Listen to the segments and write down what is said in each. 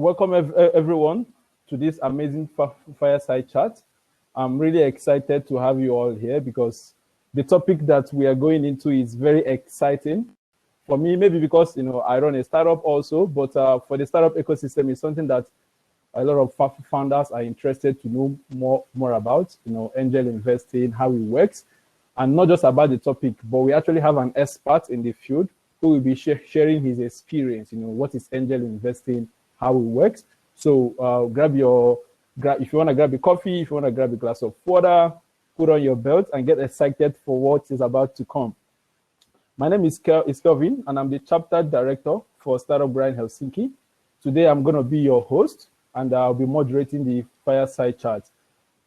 Welcome everyone to this amazing Fireside chat. I'm really excited to have you all here because the topic that we are going into is very exciting. For me, maybe because I run a startup also, but for the startup ecosystem, it's something that a lot of founders are interested to know more about, angel investing, how it works, and not just about the topic, but we actually have an expert in the field who will be sharing his experience, what is angel investing, how it works. So if you want to grab a coffee, if you want to grab a glass of water, put on your belt and get excited for what is about to come. My name is Kelvin, and I'm the chapter director for Startup Grind Helsinki. Today, I'm going to be your host, and I'll be moderating the Fireside chat.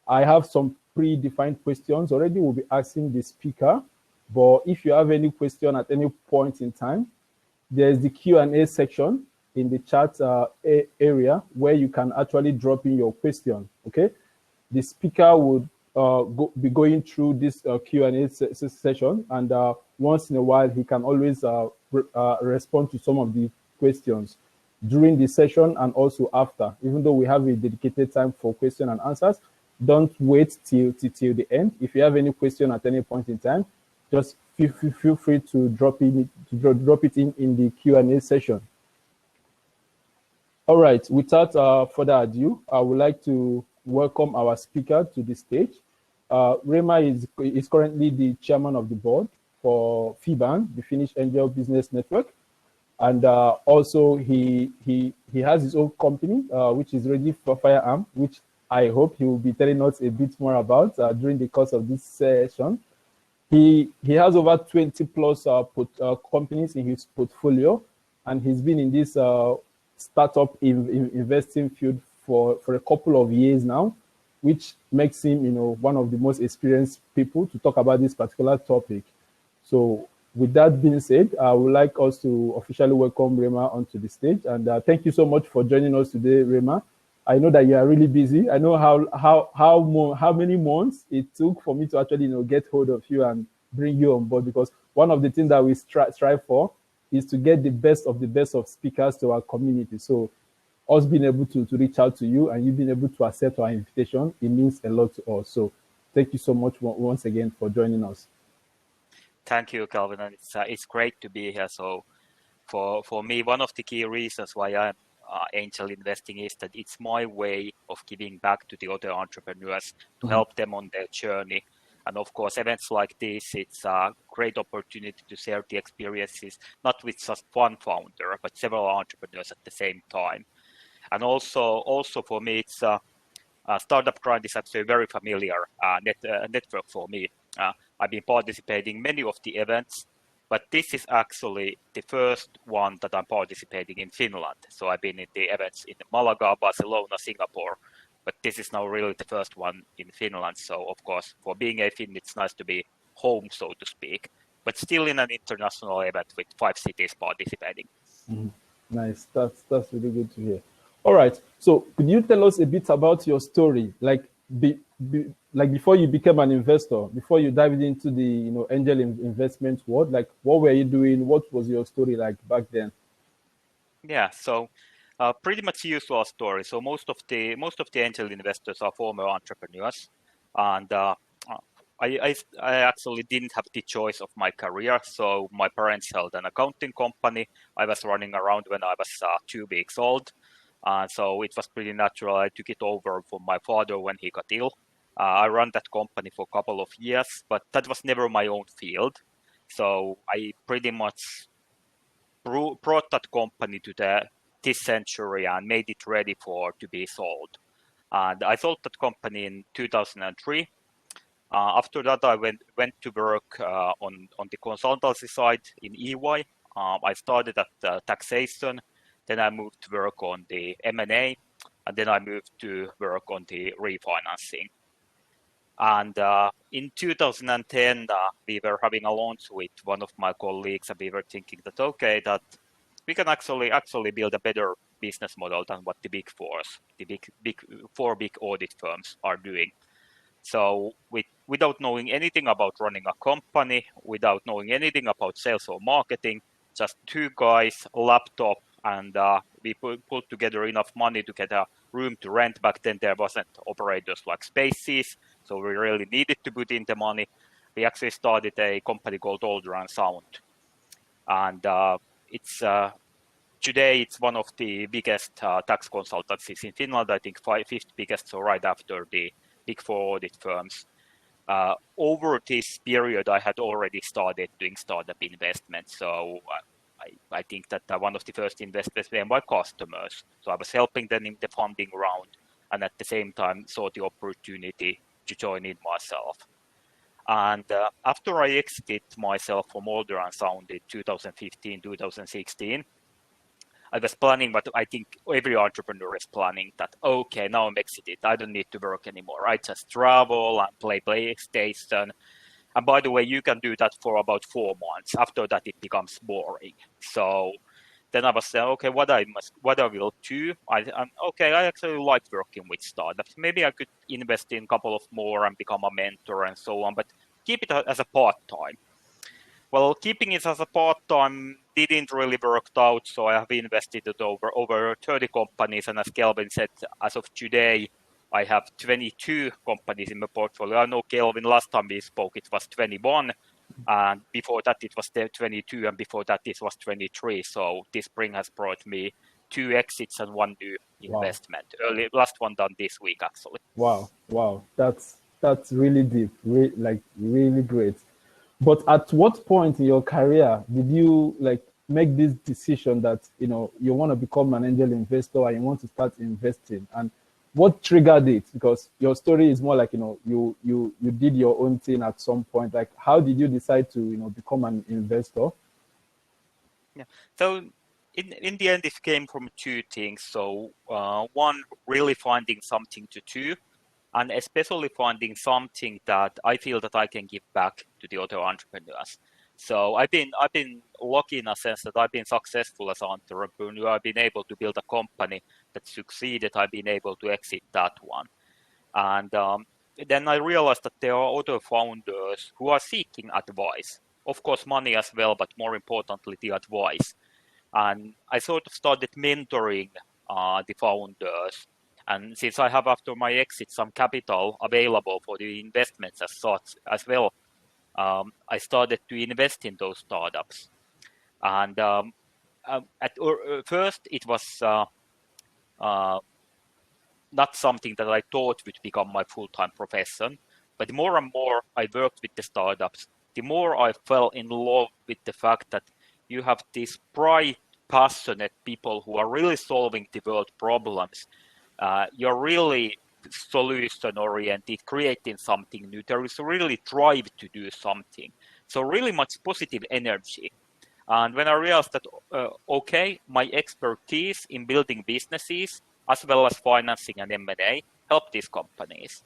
I have some predefined questions already. We'll be asking the speaker, but if you have any question at any point in time, there's the Q&A section in the chat area where you can actually drop in your question, okay? The speaker would be going through this Q&A session, and once in a while, he can always respond to some of the questions during the session and also after. Even though we have a dedicated time for question and answers, don't wait till the end. If you have any question at any point in time, just feel free to drop it in the Q&A session. All right, without further ado, I would like to welcome our speaker to the stage. Reima is currently the chairman of the board for FiBAN, the Finnish Angel Business Network. And also he has his own company, which is Ready for Firearm, which I hope he will be telling us a bit more about during the course of this session. He has over 20 plus companies in his portfolio, and he's been in this startup investing field for a couple of years now, which makes him, one of the most experienced people to talk about this particular topic. So with that being said, I would like us to officially welcome Reima onto the stage. And thank you so much for joining us today, Reima. I know that you are really busy. I know how many months it took for me to actually get hold of you and bring you on board, because one of the things that we strive for is to get the best of speakers to our community. So us being able to reach out to you and you being able to accept our invitation, it means a lot to us. So thank you so much once again for joining us. Thank you, Calvin, and it's great to be here. So for me, one of the key reasons why I'm angel investing is that it's my way of giving back to the other entrepreneurs to help them on their journey. And of course, events like this, it's a great opportunity to share the experiences, not with just one founder, but several entrepreneurs at the same time. And also for me, it's Startup Grind is actually a very familiar network for me. I've been participating in many of the events, but this is actually the first one that I'm participating in Finland. So I've been in the events in Malaga, Barcelona, Singapore, but this is now really the first one in Finland. So of course, for being a Finn, it's nice to be home, so to speak, but still in an international event with 5 cities participating. Nice, that's really good to hear. All right, so could you tell us a bit about your story, like before you became an investor, before you dived into the angel investment world? Like, what were you doing? What was your story like back then? Yeah, so pretty much usual story. So most of the angel investors are former entrepreneurs, and I actually didn't have the choice of my career. So my parents held an accounting company. I was running around when I was 2 weeks old. So it was pretty natural. I took it over from my father when he got ill. I ran that company for a couple of years, but that was never my own field. So I pretty much brought that company to this century and made it ready to be sold. And I sold that company in 2003. After that, I went to work on the consultancy side in EY. I started at taxation. Then I moved to work on the M&A, and then I moved to work on the refinancing. And in 2010, we were having a launch with one of my colleagues, and we were thinking that, okay, that we can actually build a better business model than what the big fours, the four big audit firms are doing. So without knowing anything about running a company, without knowing anything about sales or marketing, just 2 guys, laptop, and we put together enough money to get a room to rent. Back then there wasn't operators like Spaces, so we really needed to put in the money. We actually started a company called Older and Sound, and it's today it's one of the biggest tax consultancies in Finland. I think fifth biggest, so right after the big four audit firms. Over this period, I had already started doing startup investments. So I think that one of the first investments were my customers. So I was helping them in the funding round, and at the same time saw the opportunity to join in myself. And after I exited myself from Older and Sound in 2015, 2016, I was planning, but I think every entrepreneur is planning that, okay, now I'm exited. I don't need to work anymore. I just travel and play PlayStation. And by the way, you can do that for about 4 months. After that, it becomes boring. So then I was saying, okay, what I will do? I actually like working with startups. Maybe I could invest in a couple of more and become a mentor and so on, but keep it as a part-time. Well, keeping it as a part-time didn't really work out, so I have invested it over 30 companies, and as Kelvin said, as of today, I have 22 companies in my portfolio. I know, Kelvin, last time we spoke, it was 21, and before that it was 22, and before that it was 23. So this spring has brought me 2 exits and 1 new investment. Last one done this week, actually. Wow, that's really deep, really great. But at what point in your career did you make this decision that you want to become an angel investor and you want to start investing? And what triggered it? Because your story is more like you did your own thing at some point. Like, how did you decide to become an investor? Yeah. So in the end, it came from 2 things. So one, really finding something to do, and especially finding something that I feel that I can give back to the other entrepreneurs. So I've been lucky in a sense that I've been successful as an entrepreneur. I've been able to build a company that succeeded. I've been able to exit that one. And then I realized that there are other founders who are seeking advice. Of course, money as well, but more importantly, the advice. And I sort of started mentoring the founders. And since I have, after my exit, some capital available for the investments as such as well, I started to invest in those startups. And at first, it was not something that I thought would become my full-time profession. But the more and more I worked with the startups, the more I fell in love with the fact that you have these bright, passionate people who are really solving the world problems. You're really solution-oriented, creating something new. There is really drive to do something. So really much positive energy. And when I realized that, my expertise in building businesses, as well as financing and M&A, help these companies.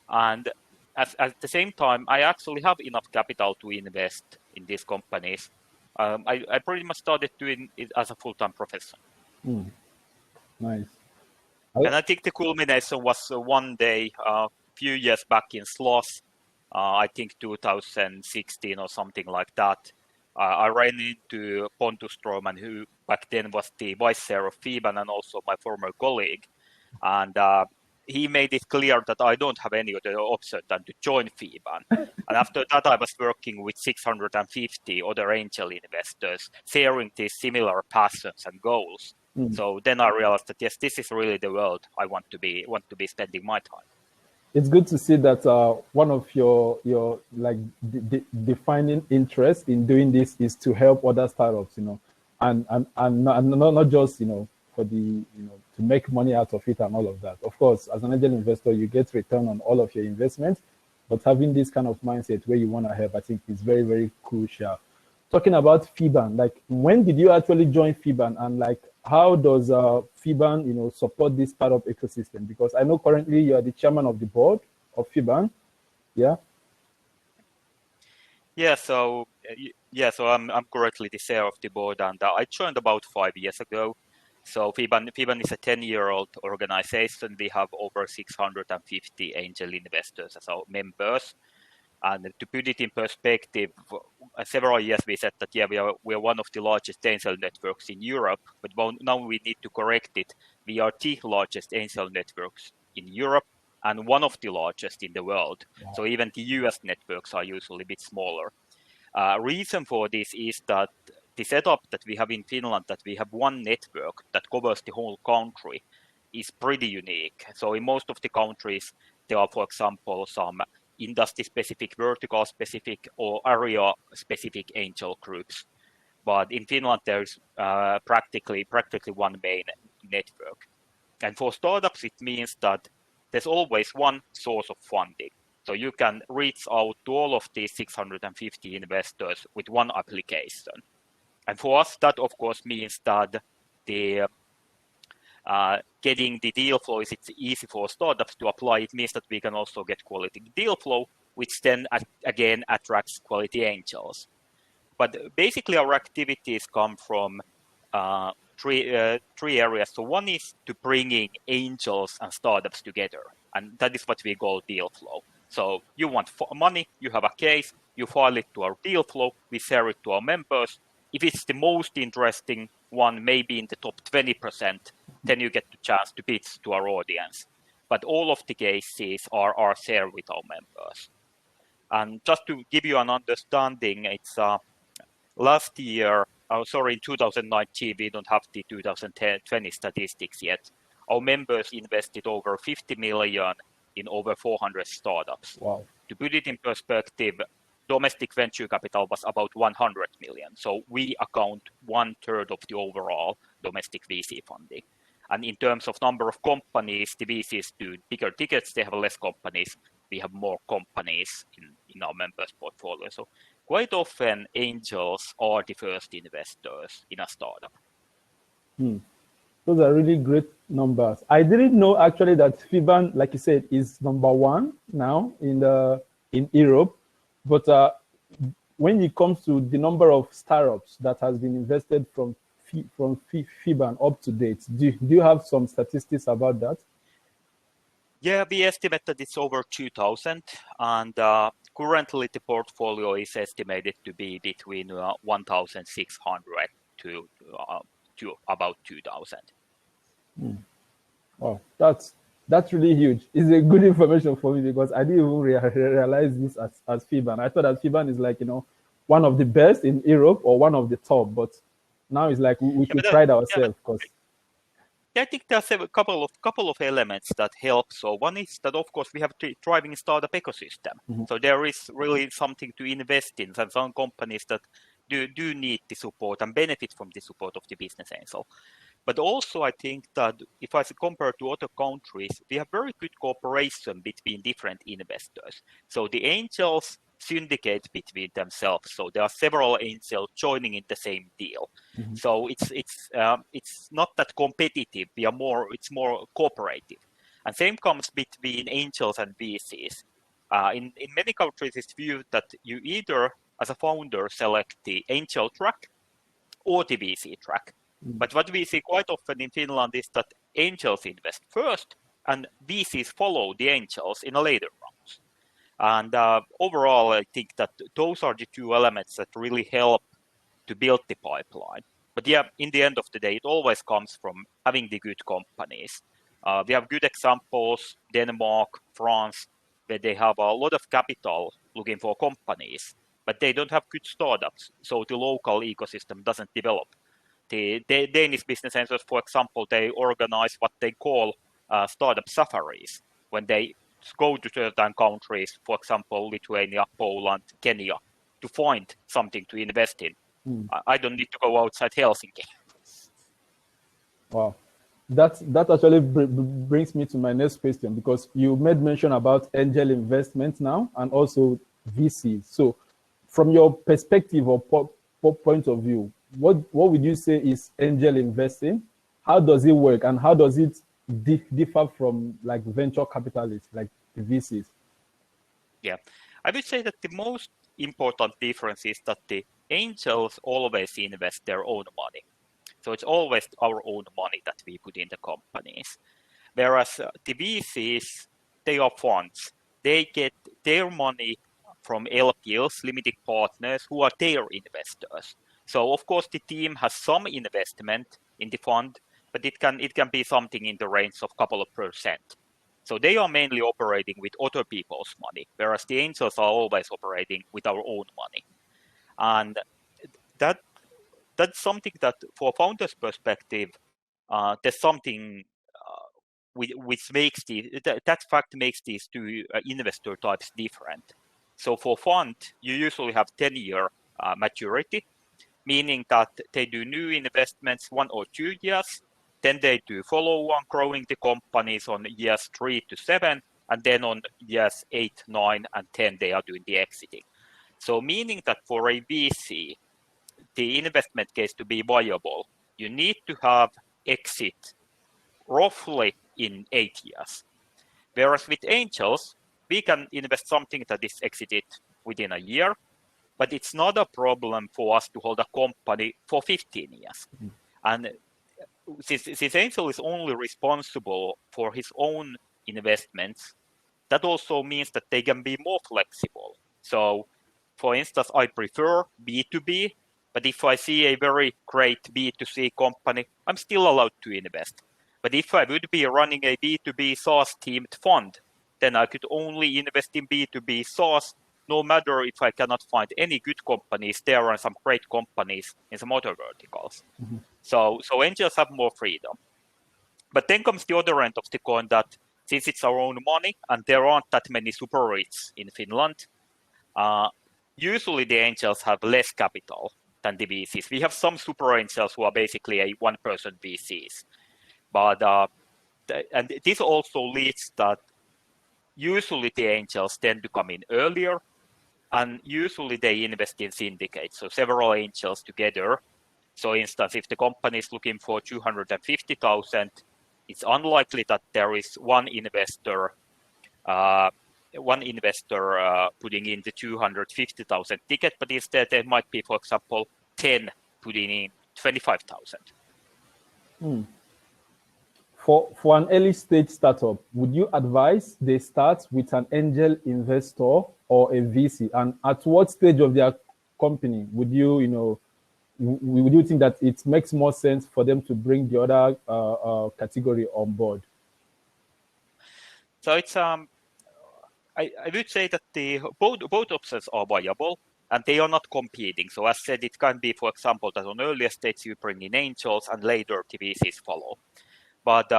And at the same time, I actually have enough capital to invest in these companies. I pretty much started doing it as a full-time profession. Nice. And I think the culmination was one day, a few years back in Sloss, I think 2016 or something like that. I ran into Pontus Stroman, who back then was the vice chair of FiBAN and also my former colleague. And he made it clear that I don't have any other option than to join FiBAN. And after that, I was working with 650 other angel investors, sharing these similar passions and goals. So then I realized that, yes, this is really the world I want to be spending my time. It's good to see that one of your defining interest in doing this is to help other startups, and not just for the to make money out of it and all of that. Of course, as an angel investor, you get return on all of your investments, but having this kind of mindset where you want to help, I think, is very, very crucial. Talking about FiBAN, when did you actually join FiBAN, and how does FiBAN, support this startup ecosystem? Because I know currently you are the chairman of the board of FiBAN. Yeah. Yeah. So I'm currently the chair of the board, and I joined about 5 years ago. So FiBAN is a 10-year-old organization. We have over 650 angel investors as our members. And to put it in perspective, several years we said that we are one of the largest angel networks in Europe, but now we need to correct it. We are the largest angel networks in Europe and one of the largest in the world. Wow. So even the US networks are usually a bit smaller. Reason for this is that the setup that we have in Finland, that we have one network that covers the whole country, is pretty unique. So in most of the countries, there are, for example, some industry-specific, vertical-specific, or area-specific angel groups. But in Finland, there's practically one main network. And for startups, it means that there's always one source of funding. So you can reach out to all of these 650 investors with one application. And for us, that of course means that the getting the deal flow is it's easy for startups to apply. It means that we can also get quality deal flow, which then again attracts quality angels. But basically our activities come from three areas. So one is to bringing angels and startups together, and that is what we call deal flow. So you want money, you have a case, you file it to our deal flow, we share it to our members. If it's the most interesting one, maybe in the top 20%, then you get the chance to pitch to our audience. But all of the cases are shared with our members. And just to give you an understanding, it's last year, in 2019, we don't have the 2020 statistics yet. Our members invested over 50 million in over 400 startups. Wow. To put it in perspective, domestic venture capital was about 100 million. So we account 1/3 of the overall domestic VC funding. And in terms of number of companies, the VCs do bigger tickets, they have less companies. We have more companies in our members' portfolio. So quite often, angels are the first investors in a startup. Those are really great numbers. I didn't know actually that FiBAN, like you said, is number one now in Europe. But when it comes to the number of startups that has been invested from FiBAN up to date, do you have some statistics about that? Yeah, we estimate that it's over 2,000, and currently the portfolio is estimated to be between 1,600 to about 2,000. Wow, that's really huge. It's a good information for me because I didn't even realize this as FiBAN. I thought that FiBAN is like, one of the best in Europe or one of the top, but now it's like we should pride ourselves. I think there's a couple of elements that help. So one is that, of course, we have a thriving startup ecosystem. Mm-hmm. So there is really something to invest in, and some companies that do need the support and benefit from the support of the business angel. But also, I think that if I compare to other countries, we have very good cooperation between different investors. So the angels syndicate between themselves. So there are several angels joining in the same deal. Mm-hmm. So it's not that competitive. It's more cooperative. And same comes between angels and VCs. In many countries, it's viewed that you either, as a founder, select the angel track or the VC track. Mm-hmm. But what we see quite often in Finland is that angels invest first and VCs follow the angels in a later rounds. And overall, I think that those are the two elements that really help to build the pipeline. But yeah, in the end of the day, it always comes from having the good companies. We have good examples, Denmark, France, where they have a lot of capital looking for companies, but they don't have good startups. So the local ecosystem doesn't develop. The Danish business angels, for example, they organize what they call startup safaris when they go to certain countries, for example, Lithuania, Poland, Kenya, to find something to invest in. I don't need to go outside Helsinki. Wow. That actually brings me to my next question, because you made mention about angel investment now and also VCs. So from your perspective or point of view, what would you say is angel investing? How does it work, and how does it differ from like venture capitalists, like the VCs? Yeah, I would say that the most important difference is that the angels always invest their own money. So it's always our own money that we put in the companies. Whereas the VCs, they are funds. They get their money from LPs, limited partners, who are their investors. So of course the team has some investment in the fund, but it can be something in the range of a couple of %. So they are mainly operating with other people's money, whereas the angels are always operating with our own money. And that's something that, for a founder's perspective, there's something which makes that fact makes these two investor types different. So for fund, you usually have 10-year maturity, meaning that they do new investments 1 or 2 years, then they do follow-on, growing the companies on years 3 to 7, and then on years 8, 9, and 10 they are doing the exiting. So meaning that for a VC, the investment case to be viable, you need to have exit roughly in 8 years. Whereas with angels, we can invest something that is exited within a year, but it's not a problem for us to hold a company for 15 years. Mm-hmm. And since angel is only responsible for his own investments, that also means that they can be more flexible. So, for instance, I prefer B2B, but if I see a very great B2C company, I'm still allowed to invest. But if I would be running a B2B SaaS teamed fund, then I could only invest in B2B SaaS, no matter if I cannot find any good companies. There are some great companies in some other verticals. Mm-hmm. So angels have more freedom. But then comes the other end of the coin, that since it's our own money and there aren't that many super REITs in Finland, usually the angels have less capital than the VCs. We have some super angels who are basically a one-person VCs. But and this also leads that usually the angels tend to come in earlier, and usually they invest in syndicates, so several angels together. So, instance, if the company is looking for 250,000, it's unlikely that there is one investor putting in the 250,000 ticket, but instead there might be, for example, 10 putting in 25,000. For an early stage startup, would you advise they start with an angel investor or a VC? And at what stage of their company would you think that it makes more sense for them to bring the other category on board? So it's I would say that both options are viable and they are not competing. So as said, it can be, for example, that on earlier stages you bring in angels and later the VCs follow. But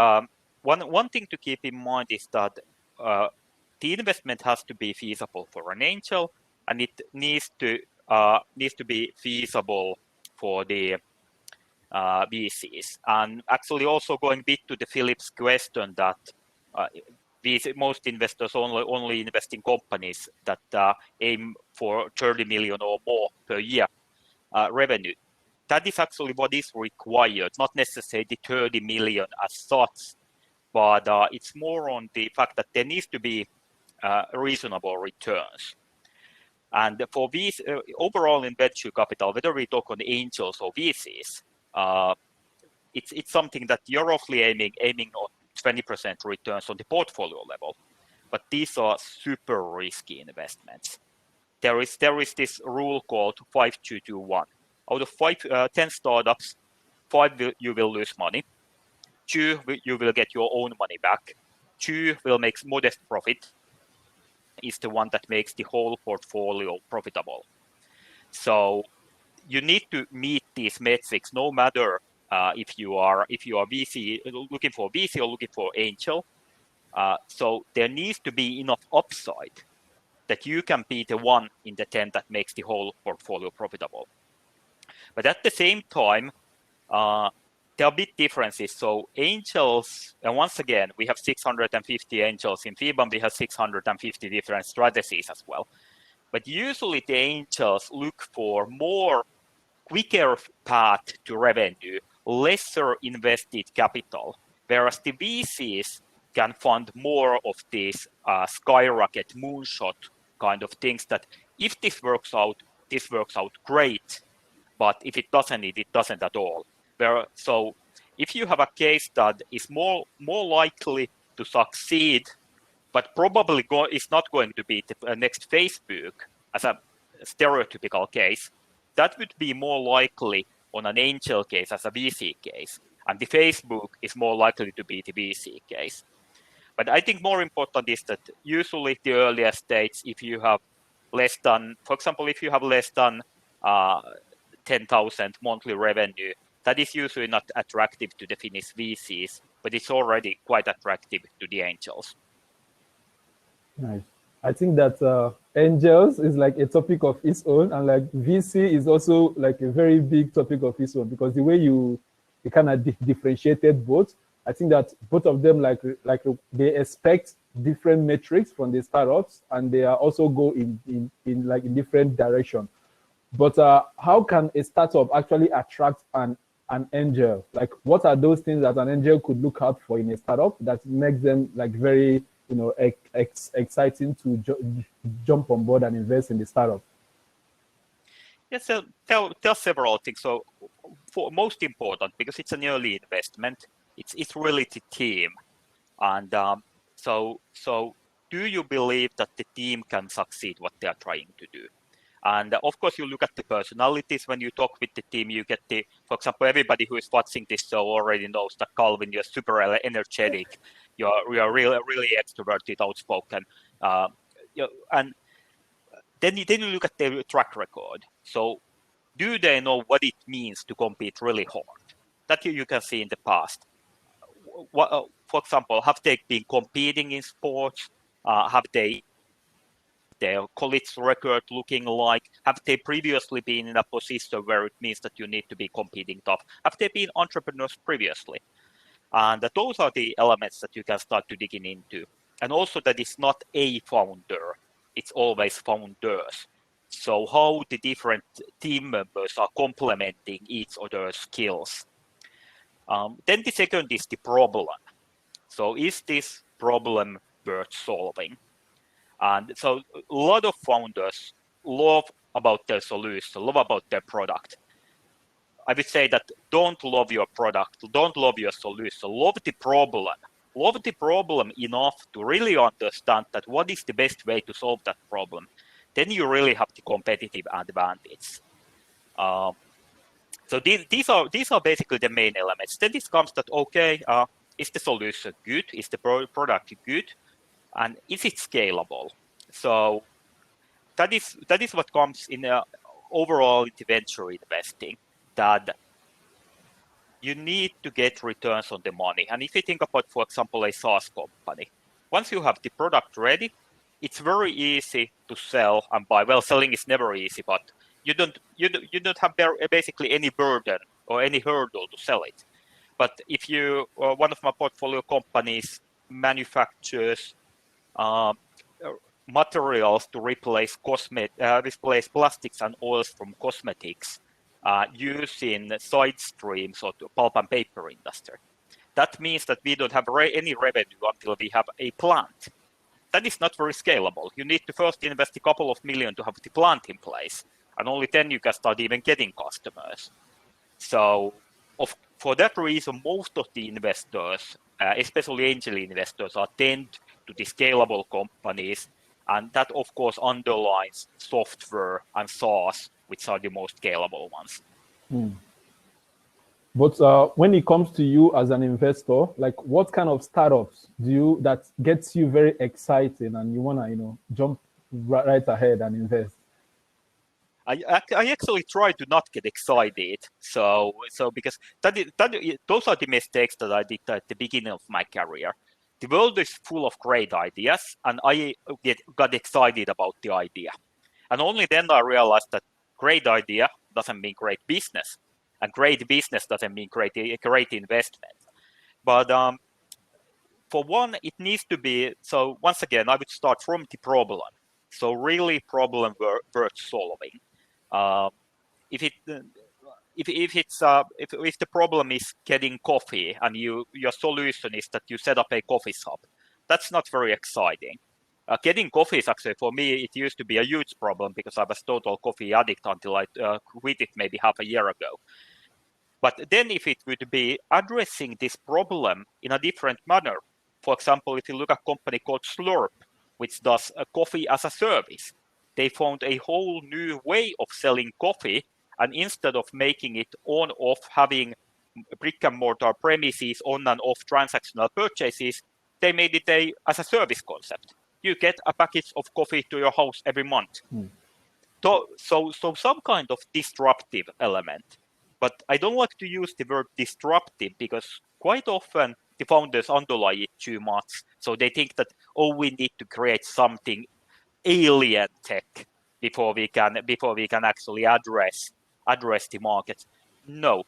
one thing to keep in mind is that the investment has to be feasible for an angel, and it needs to be feasible for the VCs. And actually, also going a bit to the Philip's question that most investors only invest in companies that aim for 30 million or more per year revenue. That is actually what is required, not necessarily the 30 million as such, but it's more on the fact that there needs to be reasonable returns. And for these overall in venture capital, whether we talk on angels or VCs, it's something that you're roughly aiming on 20% returns on the portfolio level. But these are super risky investments. There is this rule called 5-2-2-1. Out of 10 startups, 5 you will lose money, 2 you will get your own money back, 2 will make modest profit, is the one that makes the whole portfolio profitable. So you need to meet these metrics, no matter if you are VC looking for VC or looking for angel. So there needs to be enough upside that you can be the one in the 10 that makes the whole portfolio profitable. But at the same time, there are big differences. So angels, and once again, we have 650 angels in FiBAN. We have 650 different strategies as well. But usually the angels look for more quicker path to revenue, lesser invested capital, whereas the VCs can fund more of these skyrocket moonshot kind of things that if this works out great. But if it doesn't, it doesn't at all. So if you have a case that is more likely to succeed, but probably is not going to be the next Facebook, as a stereotypical case, that would be more likely on an angel case as a VC case. And the Facebook is more likely to be the VC case. But I think more important is that usually the earlier stage, if you have less than, for example, if you have less than 10,000 monthly revenue, that is usually not attractive to the Finnish VCs, but it's already quite attractive to the angels. Nice. I think that angels is like a topic of its own, and like VC is also like a very big topic of its own, because the way you kind of differentiated both, I think that both of them like they expect different metrics from the startups, and they are also go in different direction. But how can a startup actually attract an angel? Like, what are those things that an angel could look out for in a startup that makes them like very exciting to jump on board and invest in the startup? Yes, so there are several things. So, for most important, because it's an early investment, it's really the team, and so do you believe that the team can succeed what they are trying to do? And of course, you look at the personalities. When you talk with the team, you get for example, everybody who is watching this show already knows that Calvin, you're super energetic, you're really extroverted, outspoken, and then you look at their track record. So, do they know what it means to compete really hard? That you can see in the past. For example, have they been competing in sports? Have their college record looking like? Have they previously been in a position where it means that you need to be competing tough? Have they been entrepreneurs previously? And those are the elements that you can start to digging into. And also that it's not a founder, it's always founders. So how the different team members are complementing each other's skills. Then the second is the problem. So is this problem worth solving? And so a lot of founders love about their solution, love about their product. I would say that don't love your product, don't love your solution, love the problem. Love the problem enough to really understand that what is the best way to solve that problem. Then you really have the competitive advantage. So these are basically the main elements. Then this comes that, okay, is the solution good? Is the product good? And is it scalable? So that is what comes in overall into venture investing, that you need to get returns on the money. And if you think about, for example, a SaaS company, once you have the product ready, it's very easy to sell and buy. Well, selling is never easy, but you don't have basically any burden or any hurdle to sell it. But if you, one of my portfolio companies manufactures materials to replace plastics and oils from cosmetics using side streams of the pulp and paper industry. That means that we don't have any revenue until we have a plant. That is not very scalable. You need to first invest a couple of million to have the plant in place, and only then you can start even getting customers. So for that reason, most of the investors, especially angel investors, tend to the scalable companies, and that of course underlines software and SaaS, which are the most scalable ones. But when it comes to you as an investor, like what kind of startups that gets you very excited and you wanna jump right ahead and invest? I actually try to not get excited. So because those are the mistakes that I did at the beginning of my career. The world is full of great ideas, and I got excited about the idea. And only then I realized that great idea doesn't mean great business, and great business doesn't mean great investment. But for one, it needs to be, so once again, I would start from the problem. So really problem worth solving. If the problem is getting coffee and your solution is that you set up a coffee shop, that's not very exciting. Getting coffee is actually, for me, it used to be a huge problem because I was total coffee addict until I quit it maybe half a year ago. But then if it would be addressing this problem in a different manner, for example, if you look at a company called Slurp, which does coffee as a service, they found a whole new way of selling coffee, and instead of making it on-off, having brick-and-mortar premises on and off transactional purchases, they made it as a service concept. You get a package of coffee to your house every month. So some kind of disruptive element. But I don't like to use the word disruptive because quite often the founders underlie it too much. So they think that, we need to create something alien tech before we can actually address the market. No.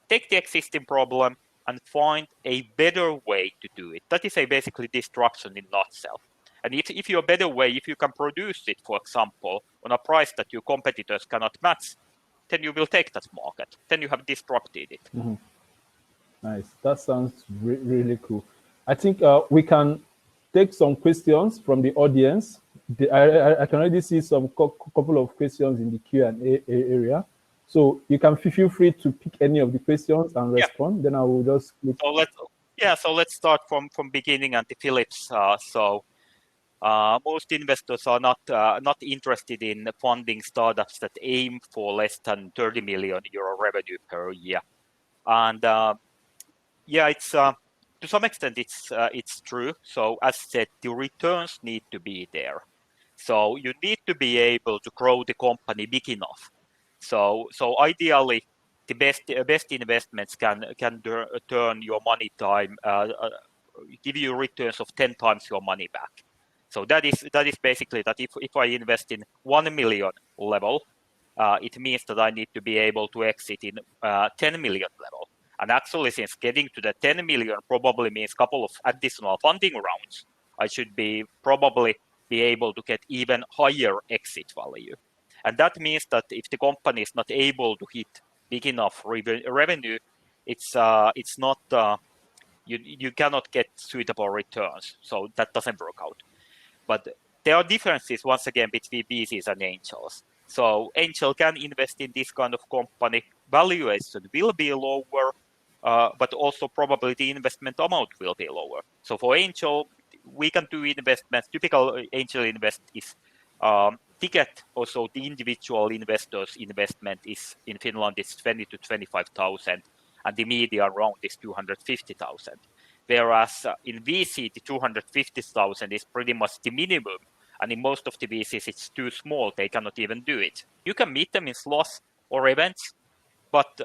Take the existing problem and find a better way to do it. That is basically disruption in a nutshell. And if you're a better way, if you can produce it, for example, on a price that your competitors cannot match, then you will take that market. Then you have disrupted it. Mm-hmm. Nice. That sounds really cool. I think we can take some questions from the audience. I can already see some couple of questions in the Q&A area. So you can feel free to pick any of the questions and respond. Then I will just click. So let's start from beginning, and Philips. Most investors are not interested in funding startups that aim for less than 30 million euro revenue per year. And it's to some extent it's true. So as said, the returns need to be there. So you need to be able to grow the company big enough. So ideally, the best investments can turn your money time, give you returns of 10 times your money back. So that is basically that if I invest in 1 million level, it means that I need to be able to exit in 10 million level. And actually, since getting to the 10 million probably means a couple of additional funding rounds, I should probably be able to get even higher exit value. And that means that if the company is not able to hit big enough revenue, it's not you cannot get suitable returns. So that doesn't work out. But there are differences once again between VCs and angels. So angel can invest in this kind of company. Valuation will be lower, but also probably the investment amount will be lower. So for angel, we can do investments. Typical angel invest is ticket. Also, the individual investors' investment is in Finland is 20 to 25,000, and the median round is 250,000. Whereas in VC, the 250,000 is pretty much the minimum, and in most of the VCs, it's too small; they cannot even do it. You can meet them in slots or events, but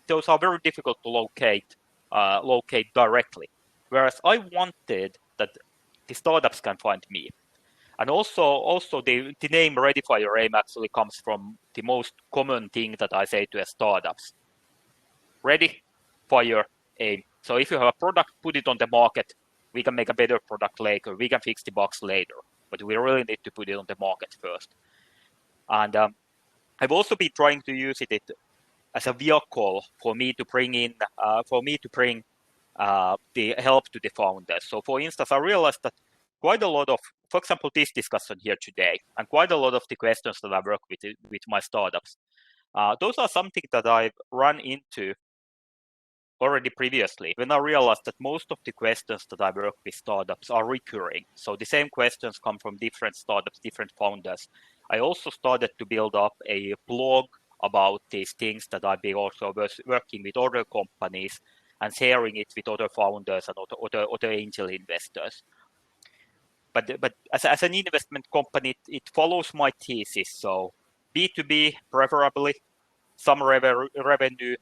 those are very difficult to locate directly. Whereas I wanted that the startups can find me. And also the name Ready, Fire, Aim actually comes from the most common thing that I say to startups. Ready, fire, aim. So if you have a product, put it on the market. We can make a better product later. We can fix the bugs later. But we really need to put it on the market first. And I've also been trying to use it as a vehicle for me to bring the help to the founders. So for instance, I realized that quite a lot of, for example, this discussion here today, and quite a lot of the questions that I work with my startups, those are something that I've run into already previously, when I realized that most of the questions that I work with startups are recurring. So the same questions come from different startups, different founders. I also started to build up a blog about these things that I've been also working with other companies and sharing it with other founders and other angel investors. But as an investment company, it follows my thesis. So B2B preferably, some revenue,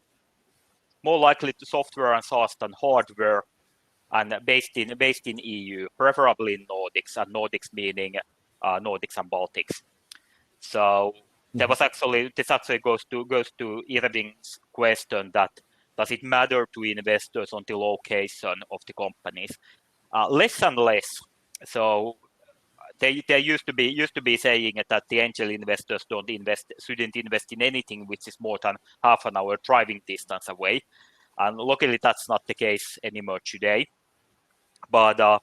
more likely to software and SaaS than hardware, and based in EU, preferably in Nordics, and Nordics meaning Nordics and Baltics. So this actually goes to Irving's question that does it matter to investors on the location of the companies? Less and less. So they used to be saying that the angel investors shouldn't invest in anything which is more than half an hour driving distance away, and luckily that's not the case anymore today. But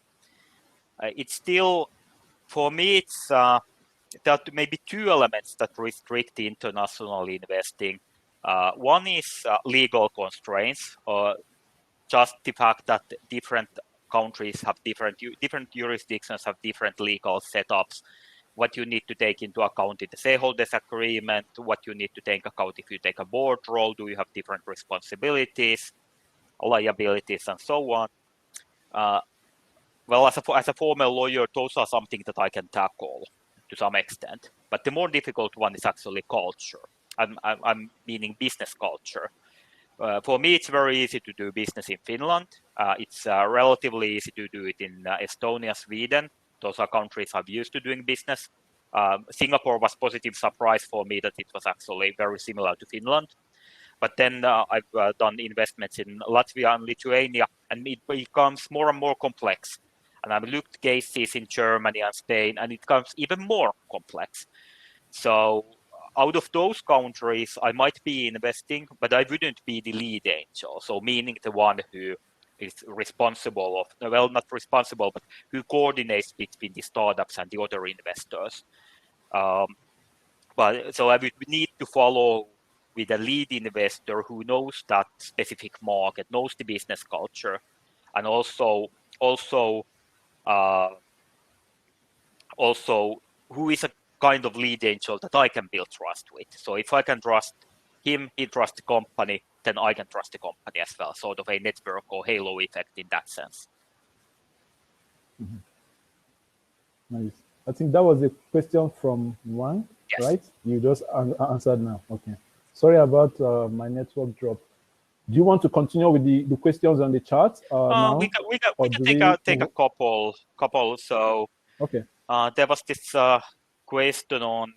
it's still, for me, it's there are maybe two elements that restrict the international investing. One is legal constraints, or just the fact that different countries have different jurisdictions have different legal setups. what you need to take into account in the shareholders agreement, what you need to take account if you take a board role, do you have different responsibilities, liabilities, and so on. Well, as a former lawyer, those are something that I can tackle to some extent. But the more difficult one is actually culture. I'm meaning business culture. For me, it's very easy to do business in Finland. It's relatively easy to do it in Estonia, Sweden. Those are countries I'm used to doing business. Singapore was a positive surprise for me that it was actually very similar to Finland. But then I've done investments in Latvia and Lithuania, and it becomes more and more complex. And I've looked cases in Germany and Spain, and it becomes even more complex. So out of those countries, I might be investing, but I wouldn't be the lead angel. So meaning the one who is responsible of, well, not responsible, but who coordinates between the startups and the other investors. But so I would need to follow with a lead investor who knows that specific market, knows the business culture, and also who is a kind of lead angel that I can build trust with. So if I can trust him, he trusts the company, then I can trust the company as well. Sort of a network or halo effect in that sense. Nice. I think that was a question from Wang, yes. Right? You just answered now. Okay. Sorry about my network drop. Do you want to continue with the questions on the chat now? We can take a couple. So okay. There was this question on.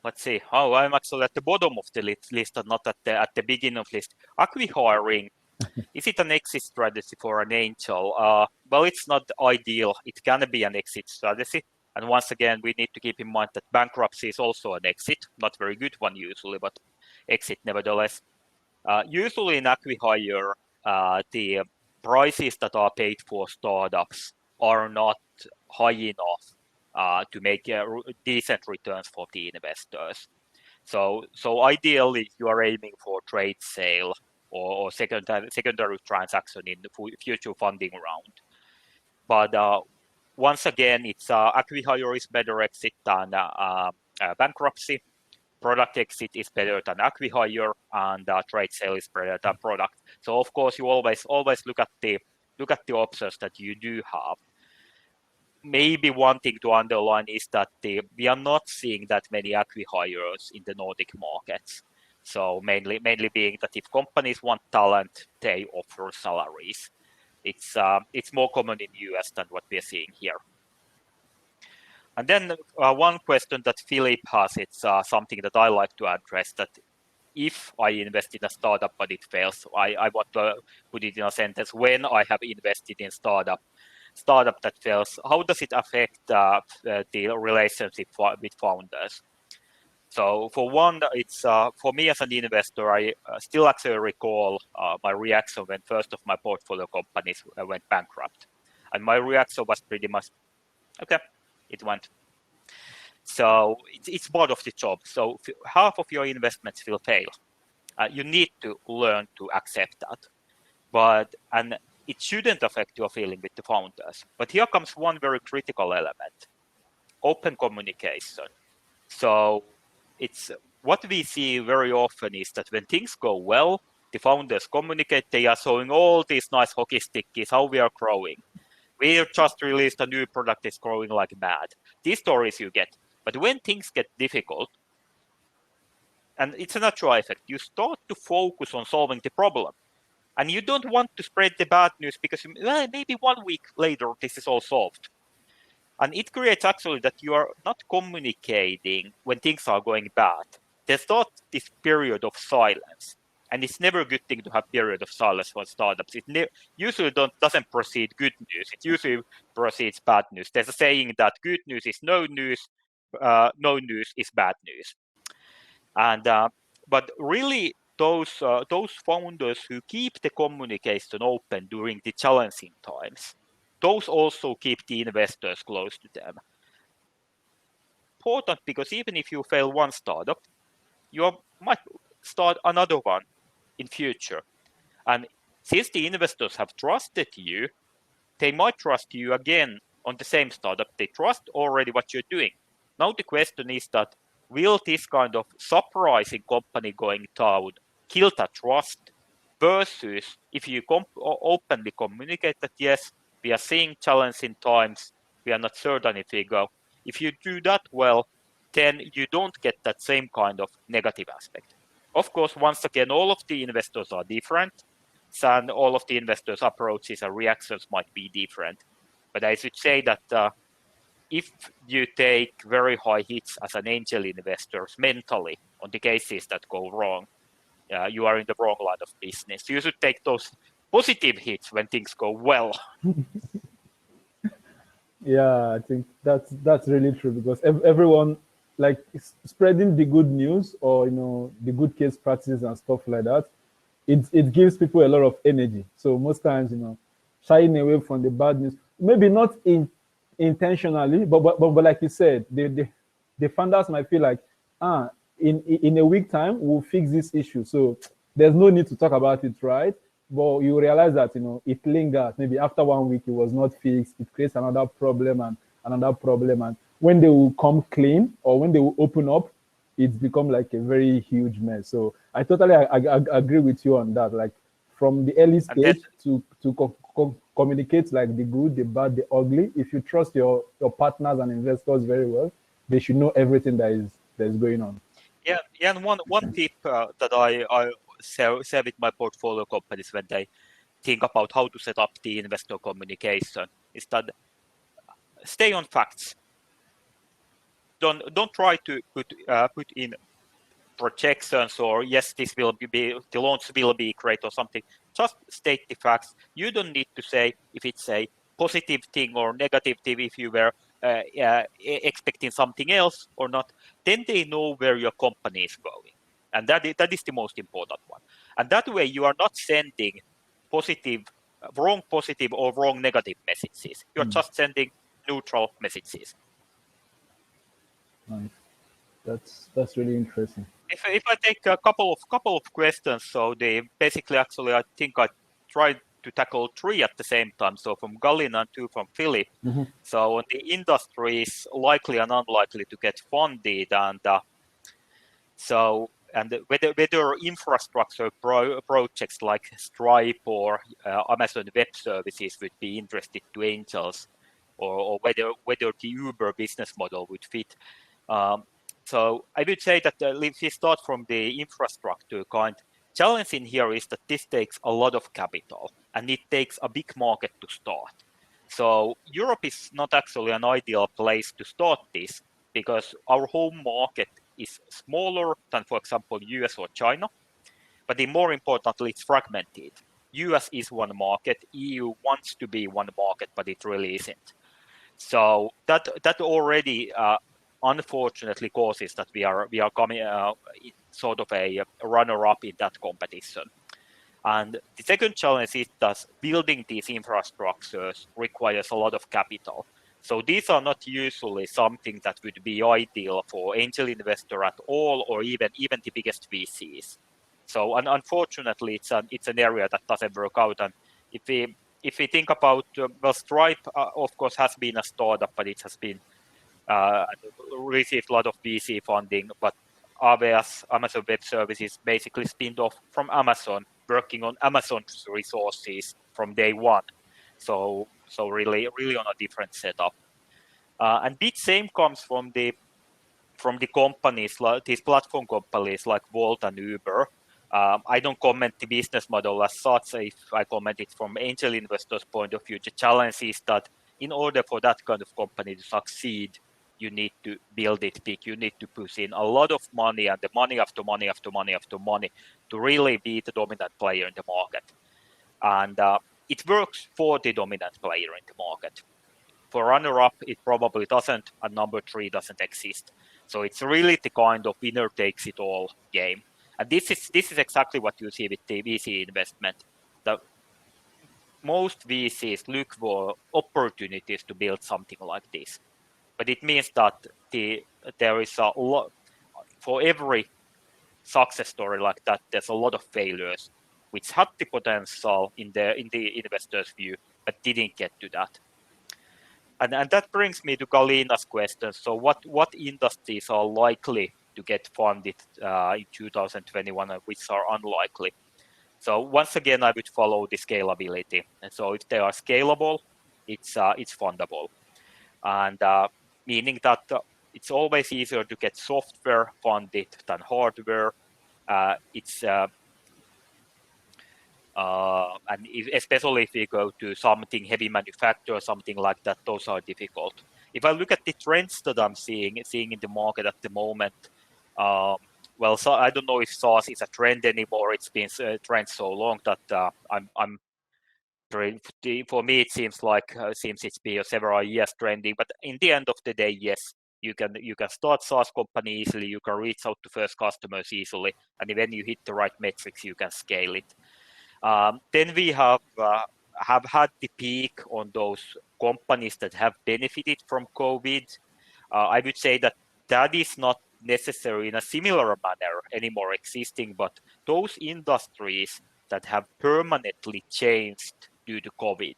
Let's see. Oh, I'm actually at the bottom of the list, and not at the beginning of the list. Acqui-hiring. Is it an exit strategy for an angel? Well, it's not ideal. It can be an exit strategy. And once again, we need to keep in mind that bankruptcy is also an exit. Not very good one usually, but exit nevertheless. Usually in acqui-hire, the prices that are paid for startups are not high enough to make decent returns for the investors. So ideally, you are aiming for trade sale or secondary transaction in the future funding round. But once again, it's acqui-hire is better exit than bankruptcy. Product exit is better than acqui-hire, and trade sale is better than product. So of course, you always look at the options that you do have. Maybe one thing to underline is that we are not seeing that many acqui-hires in the Nordic markets. So mainly being that if companies want talent, they offer salaries. It's more common in US than what we are seeing here. And then one question that Philip has, it's something that I like to address, that if I invest in a startup but it fails, I want to put it in a sentence, when I have invested in startup that fails, how does it affect the relationship with founders? So for one, it's for me as an investor, I still actually recall my reaction when first of my portfolio companies went bankrupt. And my reaction was pretty much, okay, it went. So it's part of the job. So half of your investments will fail. You need to learn to accept that. And it shouldn't affect your feeling with the founders. But here comes one very critical element, open communication. So it's what we see very often is that when things go well, the founders communicate, they are showing all these nice hockey sticks, how we are growing. We just released a new product that's growing like mad. These stories you get. But when things get difficult, and it's a natural effect, you start to focus on solving the problem. And you don't want to spread the bad news because maybe 1 week later this is all solved. And it creates actually that you are not communicating when things are going bad. There's not this period of silence. And it's never a good thing to have period of silence for startups. It usually doesn't proceed good news. It usually proceeds bad news. There's a saying that good news is no news, no news is bad news. And but really, those founders who keep the communication open during the challenging times, those also keep the investors close to them. Important because even if you fail one startup, you might start another one in future. And since the investors have trusted you, they might trust you again on the same startup. They trust already what you're doing. Now the question is that will this kind of surprising company going down kill that trust, versus if you openly communicate that yes, we are seeing challenging times, we are not certain if we go. If you do that well, then you don't get that same kind of negative aspect. Of course, once again, all of the investors are different, and all of the investors' approaches and reactions might be different. But I should say that if you take very high hits as an angel investor mentally on the cases that go wrong, you are in the wrong line of business. You should take those positive hits when things go well. Yeah, I think that's really true, because everyone, like, spreading the good news, or the good case practices and stuff like that, it gives people a lot of energy. So most times, shying away from the bad news, maybe not intentionally, but like you said, the founders might feel like, in a week time we'll fix this issue, so there's no need to talk about it, right? But you realize that it lingers. Maybe after 1 week it was not fixed, it creates another problem and another problem, and when they will come clean, or when they will open up, it's become like a very huge mess. So I totally agree with you on that. Like, from the early stage to communicate, like, the good, the bad, the ugly. If you trust your partners and investors very well, they should know everything that is going on. Yeah, and one tip that I share with my portfolio companies when they think about how to set up the investor communication is that stay on facts. Don't try to put in projections, or yes, this will be, the launch will be great or something. Just state the facts. You don't need to say if it's a positive thing or negative thing, if you were expecting something else or not. Then they know where your company is going, and that is the most important one. And that way you are not sending wrong positive or wrong negative messages. You're just sending neutral messages. Nice. That's really interesting. If I take a couple of questions, so they basically, actually, I think I tried to tackle 3 at the same time. So from Gallin and 2 from Philip. Mm-hmm. So the industry is likely and unlikely to get funded, and whether infrastructure projects like Stripe or Amazon Web Services would be interested to angels, or whether the Uber business model would fit. So I would say that if we start from the infrastructure kind, challenge in here is that this takes a lot of capital, and it takes a big market to start. So Europe is not actually an ideal place to start this, because our home market is smaller than, for example, US or China, but more importantly, it's fragmented. US is one market, EU wants to be one market, but it really isn't. So that already unfortunately causes that we are coming sort of a runner-up in that competition. And the second challenge is that building these infrastructures requires a lot of capital. So these are not usually something that would be ideal for angel investor at all, or even the biggest VCs. So unfortunately, it's an area that doesn't work out. And if we think about, Stripe, of course, has been a startup, but it has been received a lot of VC funding. But AWS, Amazon Web Services, basically spinned off from Amazon, working on Amazon's resources from day one. So really on a different setup. And the same comes from the companies, like these platform companies like Wolt and Uber. I don't comment the business model as such. If I comment it from angel investors' point of view, the challenge is that in order for that kind of company to succeed, you need to build it big. You need to push in a lot of money, and the money after money after money after money, to really be the dominant player in the market. And it works for the dominant player in the market. For runner-up, it probably doesn't, and number 3 doesn't exist. So it's really the kind of winner takes it all game. And this is exactly what you see with the VC investment. Most VCs look for opportunities to build something like this. But it means that there is a lot, for every success story like that, there's a lot of failures which had the potential in the investor's view, but didn't get to that. And that brings me to Galina's question. So what industries are likely to get funded in 2021 and which are unlikely? So once again, I would follow the scalability. And so if they are scalable, it's fundable. And meaning that it's always easier to get software funded than hardware. And especially if we go to something heavy manufacture, something like that, those are difficult. If I look at the trends that I'm seeing in the market at the moment, well, so I don't know if SaaS is a trend anymore. It's been a trend so long that for me it seems like it's been several years trending. But in the end of the day, yes, you can start SaaS company easily. You can reach out to first customers easily, and when you hit the right metrics, you can scale it. Then we have had the peak on those companies that have benefited from COVID. I would say that is not necessarily in a similar manner anymore existing, but those industries that have permanently changed due to COVID,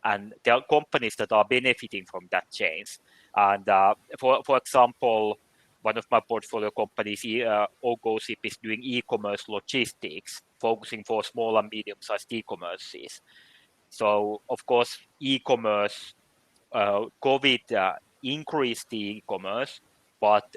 and there are companies that are benefiting from that change. And for example, one of my portfolio companies, OGOship, is doing e-commerce logistics, focusing for small and medium-sized e-commerces. So, of course, e-commerce, COVID increased the e-commerce, but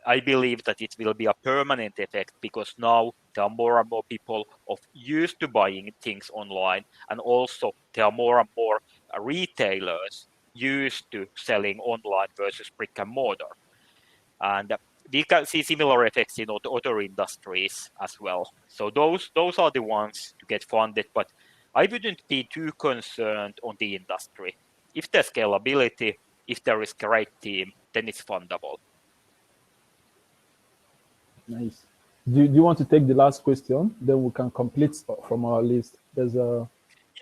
I believe that it will be a permanent effect because now there are more and more people used to buying things online, and also there are more and more retailers used to selling online versus brick and mortar. And we can see similar effects in other industries as well. So those are the ones to get funded, but I wouldn't be too concerned on the industry. If there's scalability, if there is great team, then it's fundable. Nice. Do you want to take the last question? Then we can complete from our list. There's a...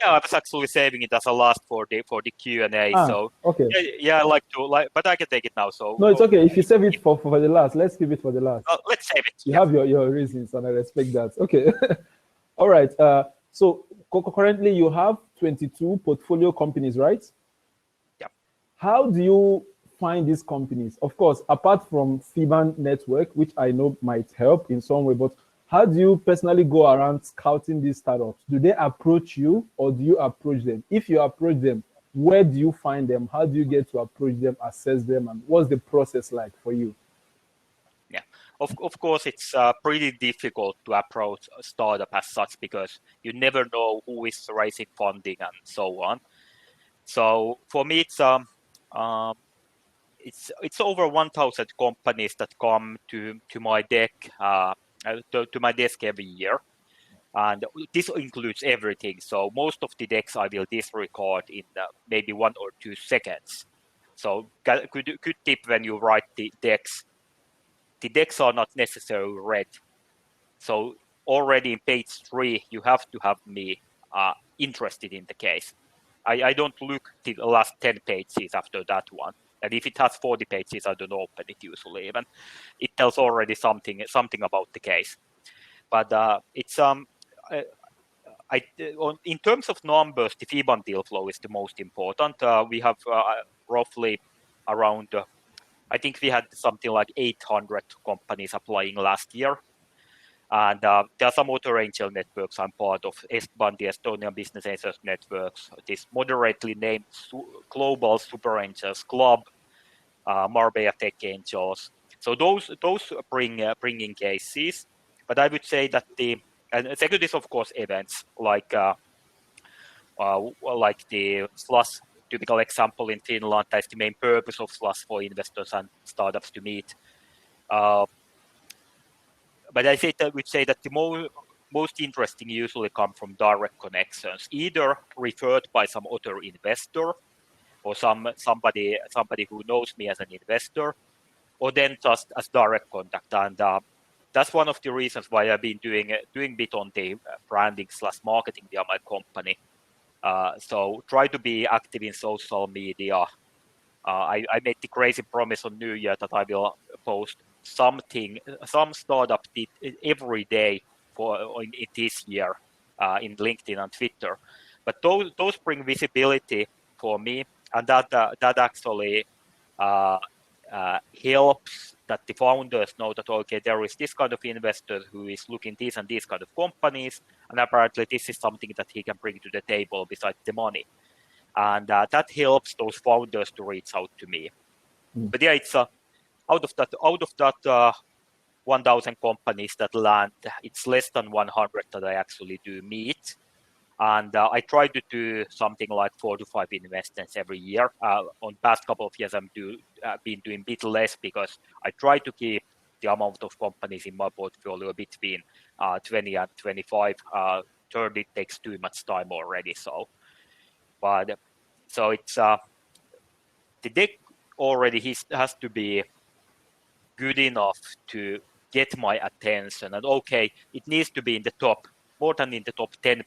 Yeah, I was actually saving it as a last for the Q&A. So okay. Yeah, I like to but I can take it now. So no, it's okay. If you save it for the last, let's keep it for the last. Let's save it. You have your reasons, and I respect that. Okay. All right. So currently you have 22 portfolio companies, right? Yeah. How do you find these companies? Of course, apart from FiBAN network, which I know might help in some way, but how do you personally go around scouting these startups? Do they approach you or do you approach them? If you approach them, where do you find them? How do you get to approach them, assess them, and what's the process like for you? Yeah, of course, it's pretty difficult to approach a startup as such because you never know who is raising funding and so on. So for me, it's over 1,000 companies that come to my to my desk every year, and this includes everything. So most of the decks I will disregard in maybe 1 or 2 seconds. So good tip when you write the decks. The decks are not necessarily read. So already in page 3, you have to have me interested in the case. I don't look the last 10 pages after that one. And if it has 40 pages, I don't open it usually even. It tells already something about the case. But in terms of numbers, the FiBAN deal flow is the most important. We have roughly around, I think we had something like 800 companies applying last year. And there are some other angel networks I'm part of, FiBAN, the Estonian Business Angels Network, this moderately named Global Super Angels Club, Marbella Tech Angels. So those bring in cases. But I would say that and second is of course events like the Slush, typical example in Finland. That's the main purpose of Slush, for investors and startups to meet. But I would say that the most interesting usually come from direct connections, either referred by some other investor or somebody who knows me as an investor, or then just as direct contact. And that's one of the reasons why I've been doing a bit on the branding/marketing via my company. So try to be active in social media. I made the crazy promise on New Year that I will post some startup did every day in this year in LinkedIn and Twitter. But those bring visibility for me, that actually helps that the founders know that, okay, there is this kind of investor who is looking these and these kind of companies, and apparently this is something that he can bring to the table besides the money. And that helps those founders to reach out to me. But yeah, it's out of that 1,000 companies that land, it's less than 100 that I actually do meet. And I try to do something like 4 to 5 investments every year. On past couple of years, I've been doing a bit less because I try to keep the amount of companies in my portfolio between 20 and 25. 30 takes too much time already. So it's the deck already has to be good enough to get my attention. And okay, it needs to be in the top, more than in the top 10%.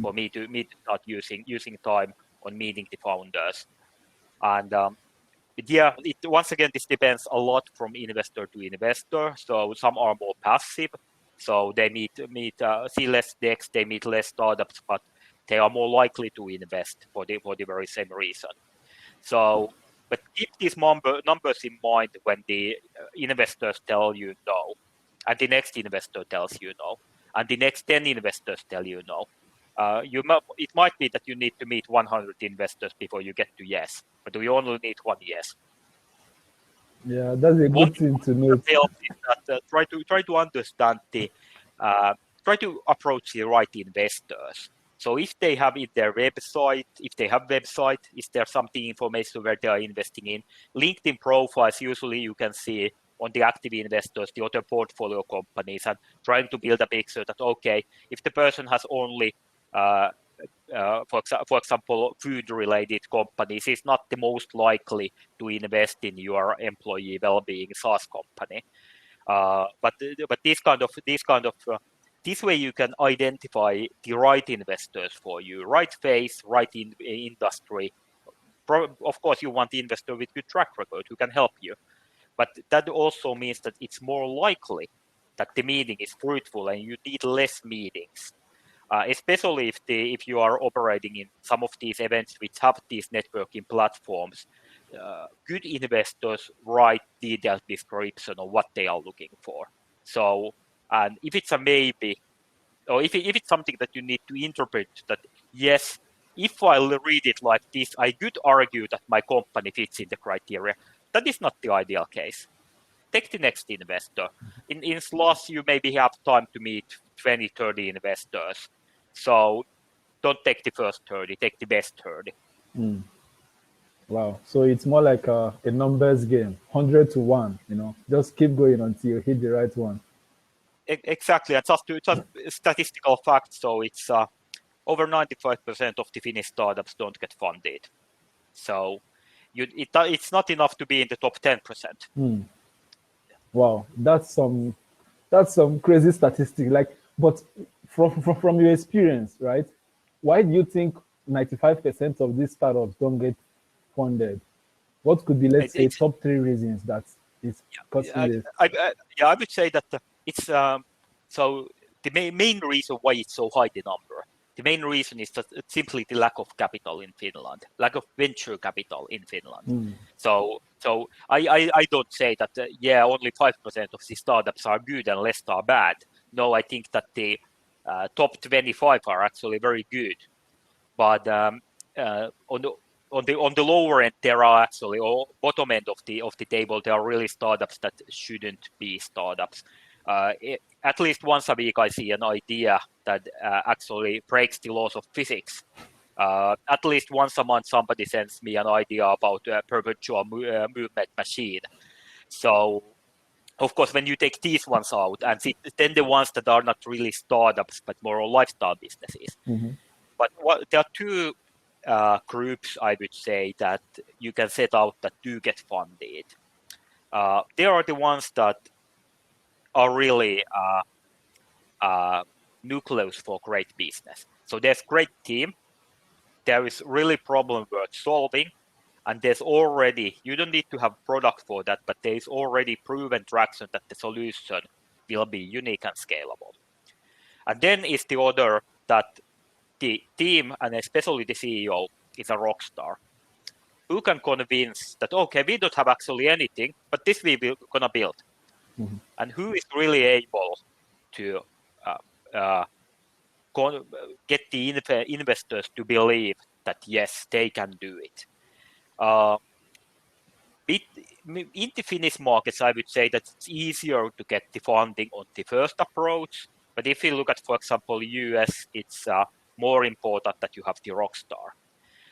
For me to start using time on meeting the founders. And once again, this depends a lot from investor to investor. So some are more passive, so they see less decks, they meet less startups, but they are more likely to invest for the very same reason. So, but keep these numbers in mind when the investors tell you no, and the next investor tells you no, and the next 10 investors tell you no. It might be that you need to meet 100 investors before you get to yes, but we only need one yes. Yeah, that's a good thing to note. Try to understand try to approach the right investors. So if they have in their website, is there something information where they are investing in? LinkedIn profiles, usually you can see on the active investors, the other portfolio companies, and trying to build a picture that, okay, if the person has only for example, food-related companies, is not the most likely to invest in your employee well-being SaaS company. But this way you can identify the right investors for you, right phase, right industry. Of course, you want the investor with good track record who can help you, but that also means that it's more likely that the meeting is fruitful and you need less meetings. Especially if you are operating in some of these events which have these networking platforms, good investors write detailed description of what they are looking for. So, and if it's a maybe, or if it's something that you need to interpret that, yes, if I read it like this, I could argue that my company fits in the criteria. That is not the ideal case. Take the next investor. In slots, you maybe have time to meet 20, 30 investors. So don't take the first 30, take the best 30. Wow. So it's more like a numbers game, 100 to 1, just keep going until you hit the right one. Exactly. And just statistical fact. So it's over 95% of the Finnish startups don't get funded. So it's not enough to be in the top 10%. Wow, that's some crazy statistic. But from your experience, right? Why do you think 95% of these startups don't get funded? What could be, let's say, top 3 reasons that is causing this? I would say that it's so the main reason why it's so high, the number. The main reason is that it's simply the lack of capital in Finland, lack of venture capital in Finland. So I don't say that, only 5% of the startups are good and less are bad. No, I think that the top 25 are actually very good. But on the lower end, there are actually, or bottom end of the table, there are really startups that shouldn't be startups. At least once a week, I see an idea that actually breaks the laws of physics. At least once a month, somebody sends me an idea about a perpetual movement machine. So, of course, when you take these ones out, and then the ones that are not really startups, but more lifestyle businesses. But there are 2 groups, I would say, that you can set out that do get funded. There are the ones that are really nucleus for great business. So there's great team, there is really problem worth solving, and there's already, you don't need to have product for that, but there is already proven traction that the solution will be unique and scalable. And then is the other that the team, and especially the CEO, is a rock star. who can convince that, okay, we don't have actually anything, but this we will gonna build. And who is really able to get the investors to believe that, yes, they can do it. In the Finnish markets, I would say that it's easier to get the funding on the first approach. But if you look at, for example, US, it's more important that you have the rock star.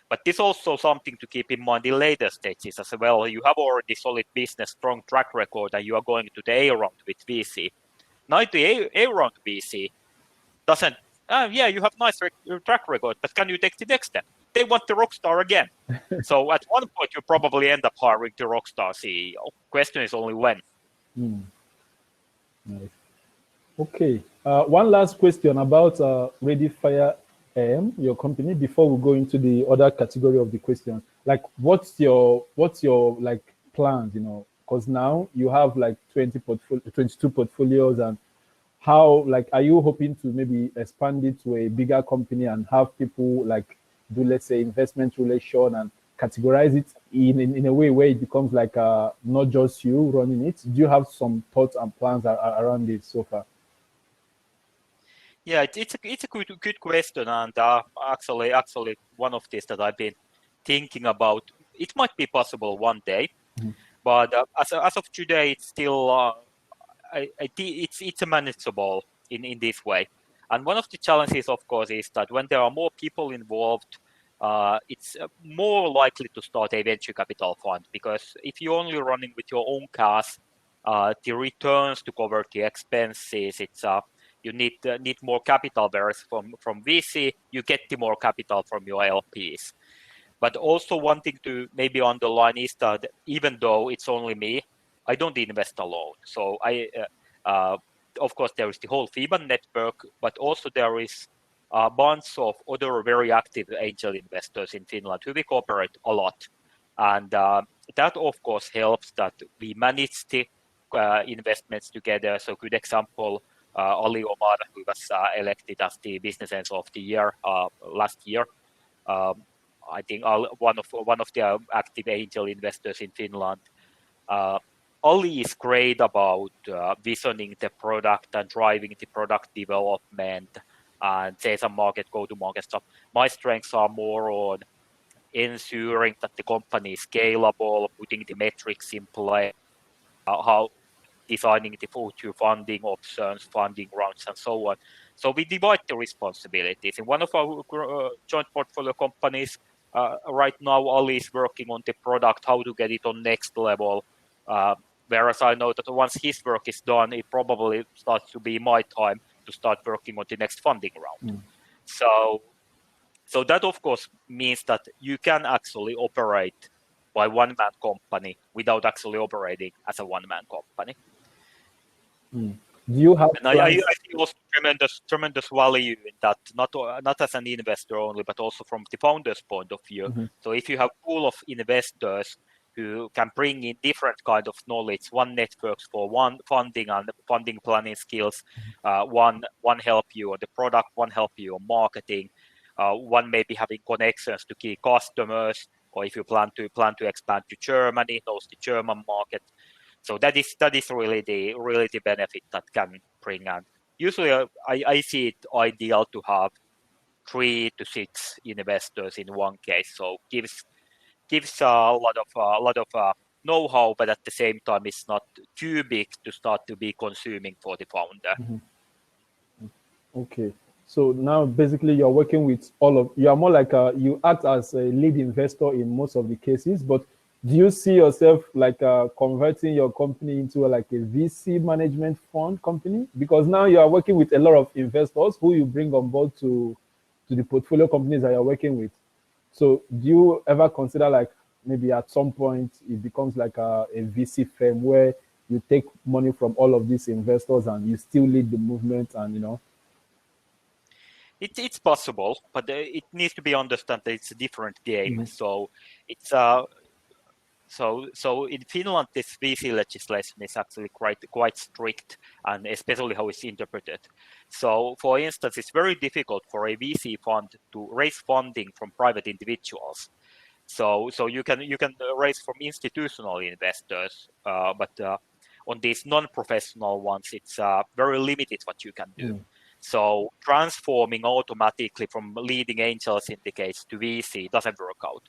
But this is also something to keep in mind in later stages as well. You have already solid business, strong track record, and you are going to the A round with VC. Now the A round VC doesn't, you have nice track record, but can you take the next step? They want the rockstar again. So at one point, you probably end up hiring the rockstar CEO. Question is only when. Nice. Okay. One last question about ReadyFire AM, your company, before we go into the other category of the questions. Like, what's your like plans? Because now you have like 22 portfolios, and how, like, are you hoping to maybe expand it to a bigger company and have people like do, let's say, investment relation and categorize it in a way where it becomes like not just you running it? Do you have some thoughts and plans around it so far? Yeah, it's a good question, and actually one of these that I've been thinking about. It might be possible one day, but as of today, it's still it's manageable in this way. And one of the challenges, of course, is that when there are more people involved, it's more likely to start a venture capital fund, because if you're only running with your own cash, the returns to cover the expenses, it's you need more capital, whereas from VC, you get the more capital from your LPs. But also one thing to maybe underline is that even though it's only me, I don't invest alone. So of course, there is the whole FiBAN network, but also there is a bunch of other very active angel investors in Finland who we cooperate a lot. And that, of course, helps that we manage the investments together. So good example, Ali Omar, who was elected as the Business Angel of the Year last year. I think one of the active angel investors in Finland. Ali is great about visioning the product and driving the product development and sales and go-to-market stuff. My strengths are more on ensuring that the company is scalable, putting the metrics in place, how designing the future funding options, funding rounds, and so on. So we divide the responsibilities. In one of our joint portfolio companies, right now, Ali is working on the product, how to get it on next level. Whereas I know that once his work is done, it probably starts to be my time to start working on the next funding round. So that, of course, means that you can actually operate by one-man company without actually operating as a one-man company. Do you have? And I see also tremendous value in that, not as an investor only, but also from the founder's point of view. So if you have a pool of investors who can bring in different kind of knowledge, one networks for one funding and funding planning skills, one help you on the product, one help you on marketing, one maybe having connections to key customers, or if you plan to expand to Germany, knows the German market. So that is really the benefit that can bring. And usually I see it ideal to have 3 to 6 investors in one case. So gives a lot of know-how, but at the same time, it's not too big to start to be consuming for the founder. Okay. So now basically you're working with you are more like you act as a lead investor in most of the cases, but do you see yourself like converting your company into like a VC management fund company? Because now you are working with a lot of investors who you bring on board to the portfolio companies that you're working with. So do you ever consider like maybe at some point it becomes like a VC firm where you take money from all of these investors and you still lead the movement and It's possible, but it needs to be understood that it's a different game. So it's so in Finland, this VC legislation is actually quite strict, and especially how it's interpreted. So, for instance, it's very difficult for a VC fund to raise funding from private individuals. So you can raise from institutional investors, but on these non-professional ones, it's very limited what you can do. So transforming automatically from leading angel syndicates to VC doesn't work out.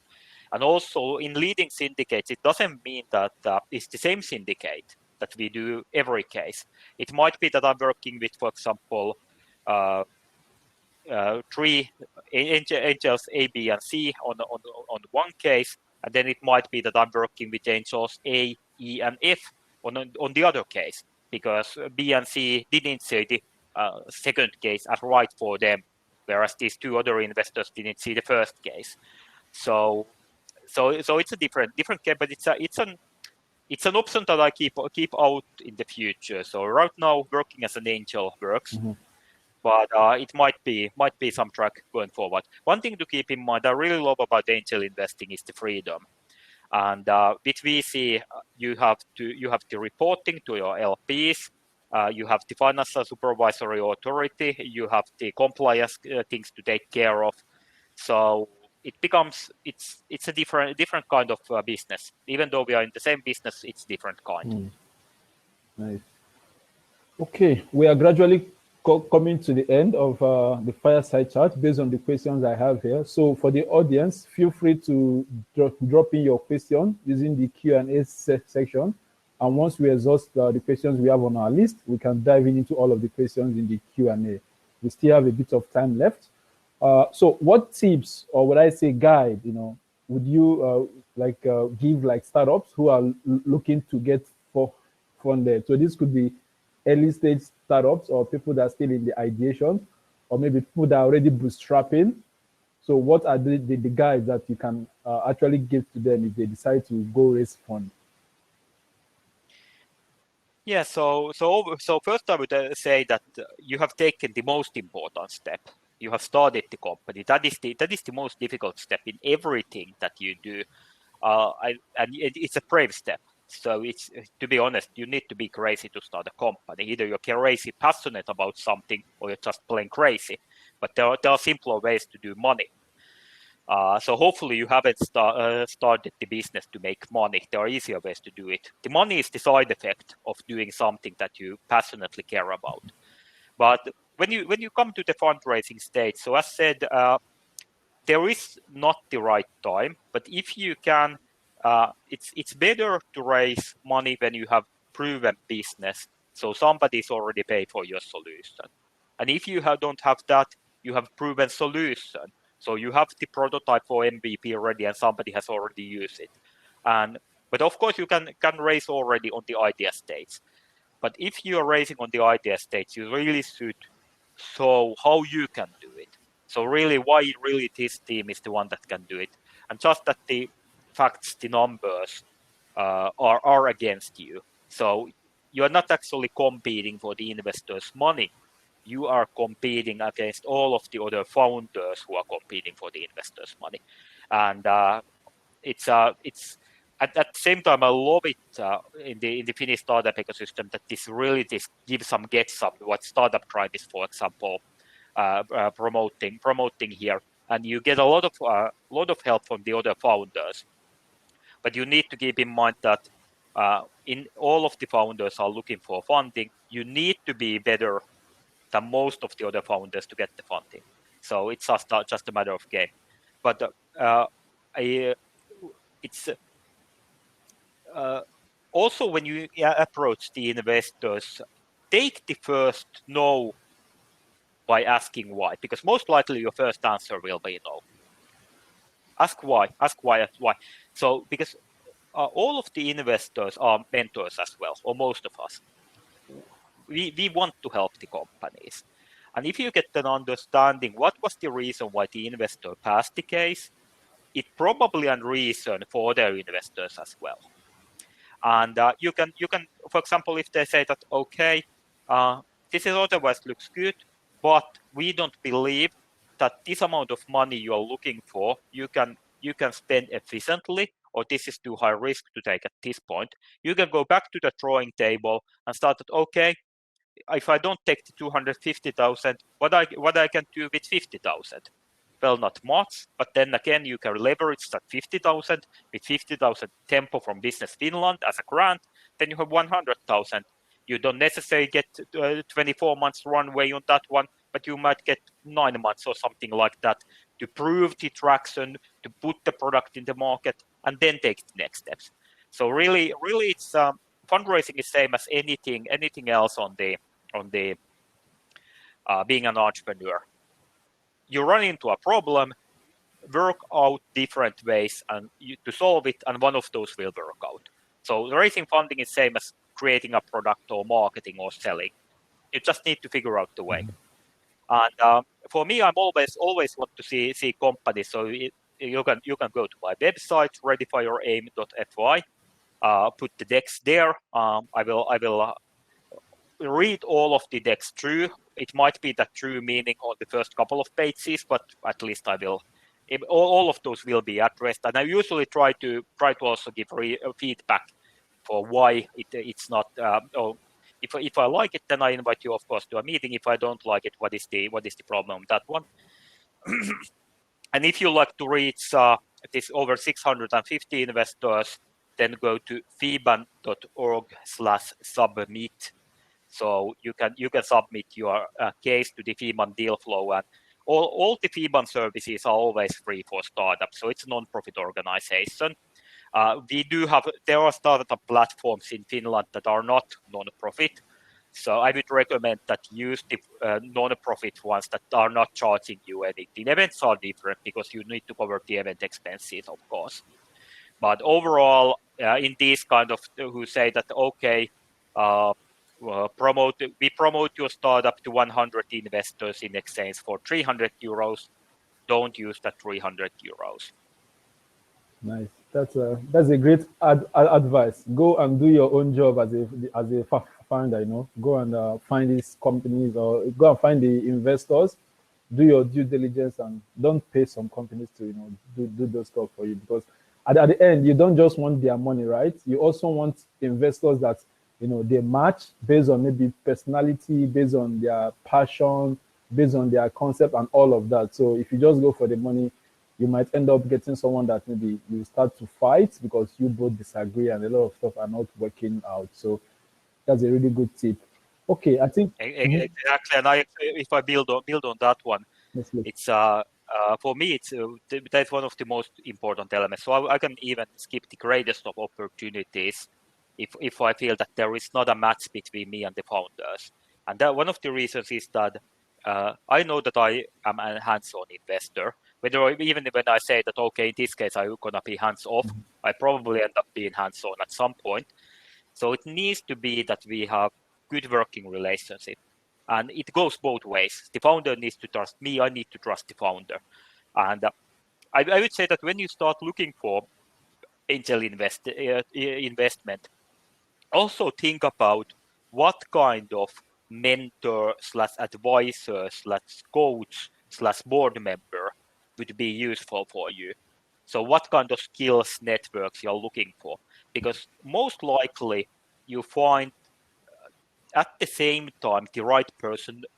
And also in leading syndicates, it doesn't mean that it's the same syndicate that we do every case. It might be that I'm working with, for example, 3 angels A, B, and C on one case, and then it might be that I'm working with angels A, E, and F on the other case, because B and C didn't see the second case as right for them, whereas these 2 other investors didn't see the first case. So it's a different case, but it's an option that I keep out in the future. So right now, working as an angel works. But it might be some track going forward. One thing to keep in mind I really love about angel investing is the freedom. And with VC, you have the reporting to your LPs, you have the financial supervisory authority, you have the compliance things to take care of. So it becomes it's a different kind of business. Even though we are in the same business, it's different kind. Nice. Okay, we are gradually coming to the end of the fireside chat based on the questions I have here. So for the audience, feel free to drop in your question using the Q&A section. And once we exhaust the questions we have on our list, we can dive into all of the questions in the Q&A. We still have a bit of time left. So what tips, or would I say guide, would you give like startups who are looking to get funded? So this could be early stage startups or people that are still in the ideation, or maybe people that are already bootstrapping. So what are the guides that you can actually give to them if they decide to go raise fund? Yeah, so first I would say that you have taken the most important step. You have started the company. That is the most difficult step in everything that you do, and it's a brave step. So it's, to be honest, you need to be crazy to start a company. Either you're crazy passionate about something, or you're just plain crazy. But there are simpler ways to do money. So hopefully you haven't started the business to make money. There are easier ways to do it. The money is the side effect of doing something that you passionately care about. But when you come to the fundraising stage, so as said, there is not the right time. But if you can, it's better to raise money when you have proven business. So somebody's already paid for your solution. And if you don't have that, you have proven solution. So you have the prototype for MVP ready and somebody has already used it. But of course you can raise already on the idea stage. But if you are raising on the idea stage, you really should show how you can do it. So really why really this team is the one that can do it. And just that the facts, the numbers are against you. So you are not actually competing for the investors' money. You are competing against all of the other founders who are competing for the investors' money. And it's at the same time, I love it in the Finnish startup ecosystem that this gives some, get some, what Startup Tribe is, for example, promoting here. And you get a lot of help from the other founders. But you need to keep in mind that in all of the founders are looking for funding. You need to be better than most of the other founders to get the funding. So it's just a matter of game. But it's also when you approach the investors, take the first no by asking why, because most likely your first answer will be no. Ask why. So because all of the investors are mentors as well, or most of us. We want to help the companies. And if you get an understanding what was the reason why the investor passed the case, it probably a reason for other investors as well. And you can, for example, if they say that, okay, this is otherwise looks good, but we don't believe that this amount of money you are looking for, you can spend efficiently, or this is too high risk to take at this point. You can go back to the drawing table and start at, okay, if I don't take the 250,000, what I can do with 50,000? well, not much, but then again, you can leverage that 50,000 with 50,000 tempo from Business Finland as a grant. Then you have 100,000. You don't necessarily get 24 months runway on that one, but you might get 9 months or something like that to prove the traction, to put the product in the market, and then take the next steps. So really, it's fundraising is same as anything else on the being an entrepreneur. You run into a problem, work out different ways to solve it, and one of those will work out. So raising funding is same as creating a product or marketing or selling. You just need to figure out the way. And for me, I'm always want to see companies. So you can go to my website, readyfireaim.fi, put the decks there. I will read all of the decks through. It might be that true meaning on the first couple of pages, but at least I will. All of those will be addressed, and I usually try to also give feedback for why it's not. Or if I like it, then I invite you, of course, to a meeting. If I don't like it, what is the problem with that one? And if you like to reach this over 650 investors, then go to FiBAN.org/submit. So you can submit your case to the FiBAN deal flow, and all the FiBAN services are always free for startups. So it's a non-profit organization. There are startup platforms in Finland that are not non-profit. So I would recommend that use the non-profit ones that are not charging you anything. Events are different because you need to cover the event expenses, of course. But overall, in these kind of who say that, okay, we promote your startup to 100 investors in exchange for 300 euros. Don't use that 300 euros. Nice. That's a great advice. Go and do your own job as a founder. Go and find these companies, or go and find the investors. Do your due diligence and don't pay some companies to do those stuff for you, because at the end you don't just want their money, right? You also want investors that they match based on maybe personality, based on their passion, based on their concept and all of that. So if you just go for the money, you might end up getting someone that maybe you start to fight because you both disagree and a lot of stuff are not working out. So that's a really good tip. Okay, I think exactly. And if I build on that one, it's for me, that's one of the most important elements. So I can even skip the greatest of opportunities if I feel that there is not a match between me and the founders. And that one of the reasons is that I know that I am a hands-on investor. Even when I say that, okay, in this case, I'm going to be hands-off, I probably end up being hands-on at some point. So it needs to be that we have good working relationship. And it goes both ways. The founder needs to trust me. I need to trust the founder. And I would say that when you start looking for angel investment, also think about what kind of mentor / advisor / coach / board member would be useful for you. So what kind of skills, networks you're looking for? Because most likely you find at the same time the right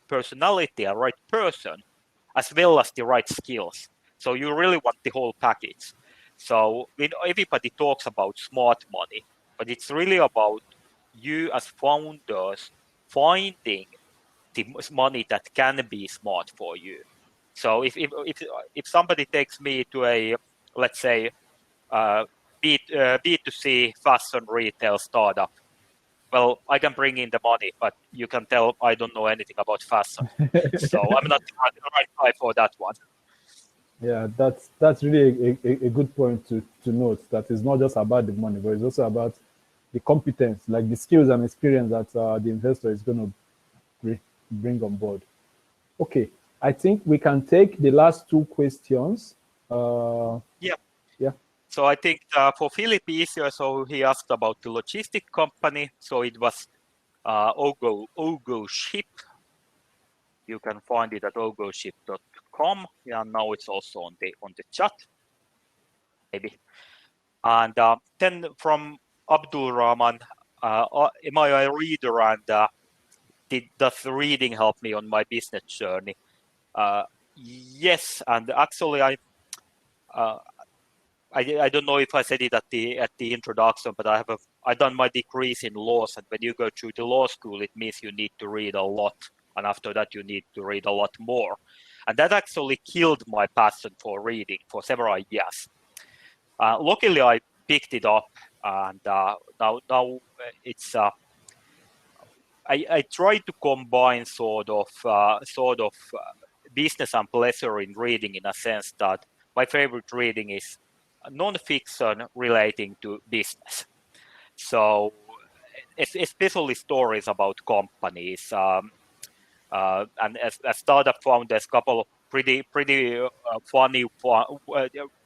personality, a right person, as well as the right skills. So you really want the whole package. So everybody talks about smart money, but it's really about you as founders finding the money that can be smart for you. So if somebody takes me to a, let's say, B2C fashion retail startup, well, I can bring in the money, but you can tell I don't know anything about fashion. So I'm not the right guy for that one. Yeah, that's really a good point to note, that it's not just about the money, but it's also about the competence, like the skills and experience that the investor is going to bring on board. Okay, I think we can take the last two questions. Yeah. So I think for Philip easier, so he asked about the logistic company. So it was OGOship. You can find it at OGOship.com. Yeah, now it's also on the chat, maybe. And then from Abdul Rahman, am I a reader, and does reading help me on my business journey? Yes, and actually I don't know if I said it at the introduction, but I've done my degrees in laws, and when you go through the law school, it means you need to read a lot, and after that you need to read a lot more, and that actually killed my passion for reading for several years. Luckily, I picked it up, and now it's. I try to combine sort of business and pleasure in reading, in a sense that my favorite reading is non-fiction relating to business. So especially stories about companies, and as startup founders, a couple of pretty funny,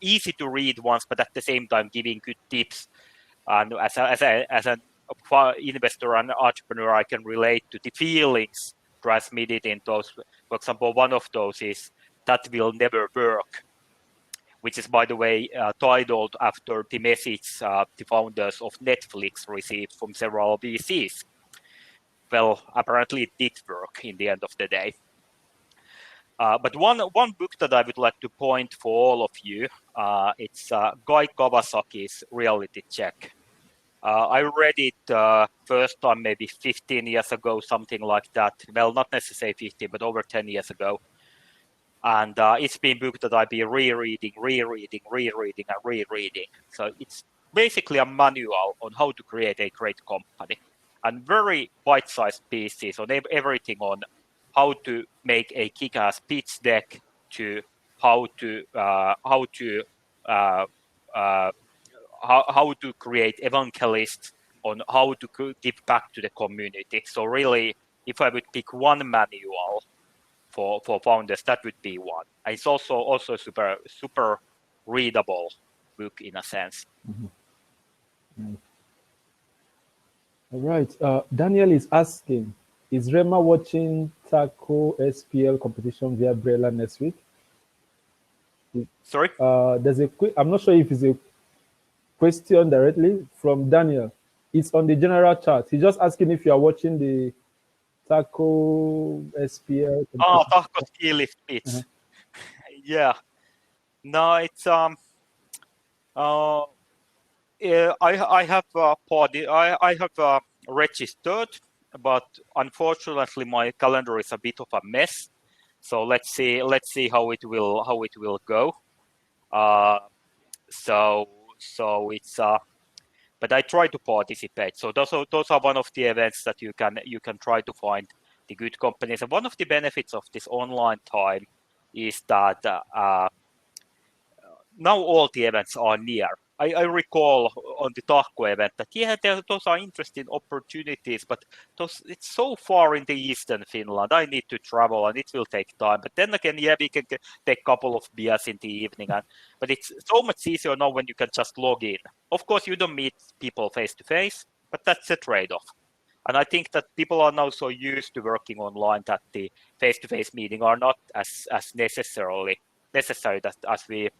easy to read ones, but at the same time giving good tips. And as an investor and entrepreneur, I can relate to the feelings transmitted in those. For example, one of those is "That Will Never Work," which is, by the way, titled after the message the founders of Netflix received from several VCs. Well, apparently it did work in the end of the day. But one book that I would like to point for all of you, it's Guy Kawasaki's Reality Check. I read it first time maybe 15 years ago, something like that. Well, not necessarily 15, but over 10 years ago. And it's been a book that I've been rereading. So it's basically a manual on how to create a great company, and very bite-sized pieces on everything on how to make a kick-ass pitch deck, to how to create evangelists, on how to give back to the community. So really, if I would pick one manual for founders, that would be one. It's also super readable book in a sense. Mm-hmm. All right. Daniel is asking, is Reima watching Taco SPL competition via Brella next week? Sorry? There's I'm not sure if it's a question directly from Daniel. It's on the general chat. He's just asking if you are watching the Taco SPL. Oh, Taco ski lift pitch. Uh-huh. Yeah. No, it's I have registered, but unfortunately my calendar is a bit of a mess. So let's see how it will go. So it's but I try to participate. So those are one of the events that you can try to find the good companies. And one of the benefits of this online time is that now all the events are near. I recall on the Taco event that those are interesting opportunities, but it's so far in the eastern Finland. I need to travel and it will take time. But then again, we can take a couple of beers in the evening. But it's so much easier now when you can just log in. Of course, you don't meet people face to face, but that's a trade-off. And I think that people are now so used to working online that the face-to-face meeting are not as necessary as we.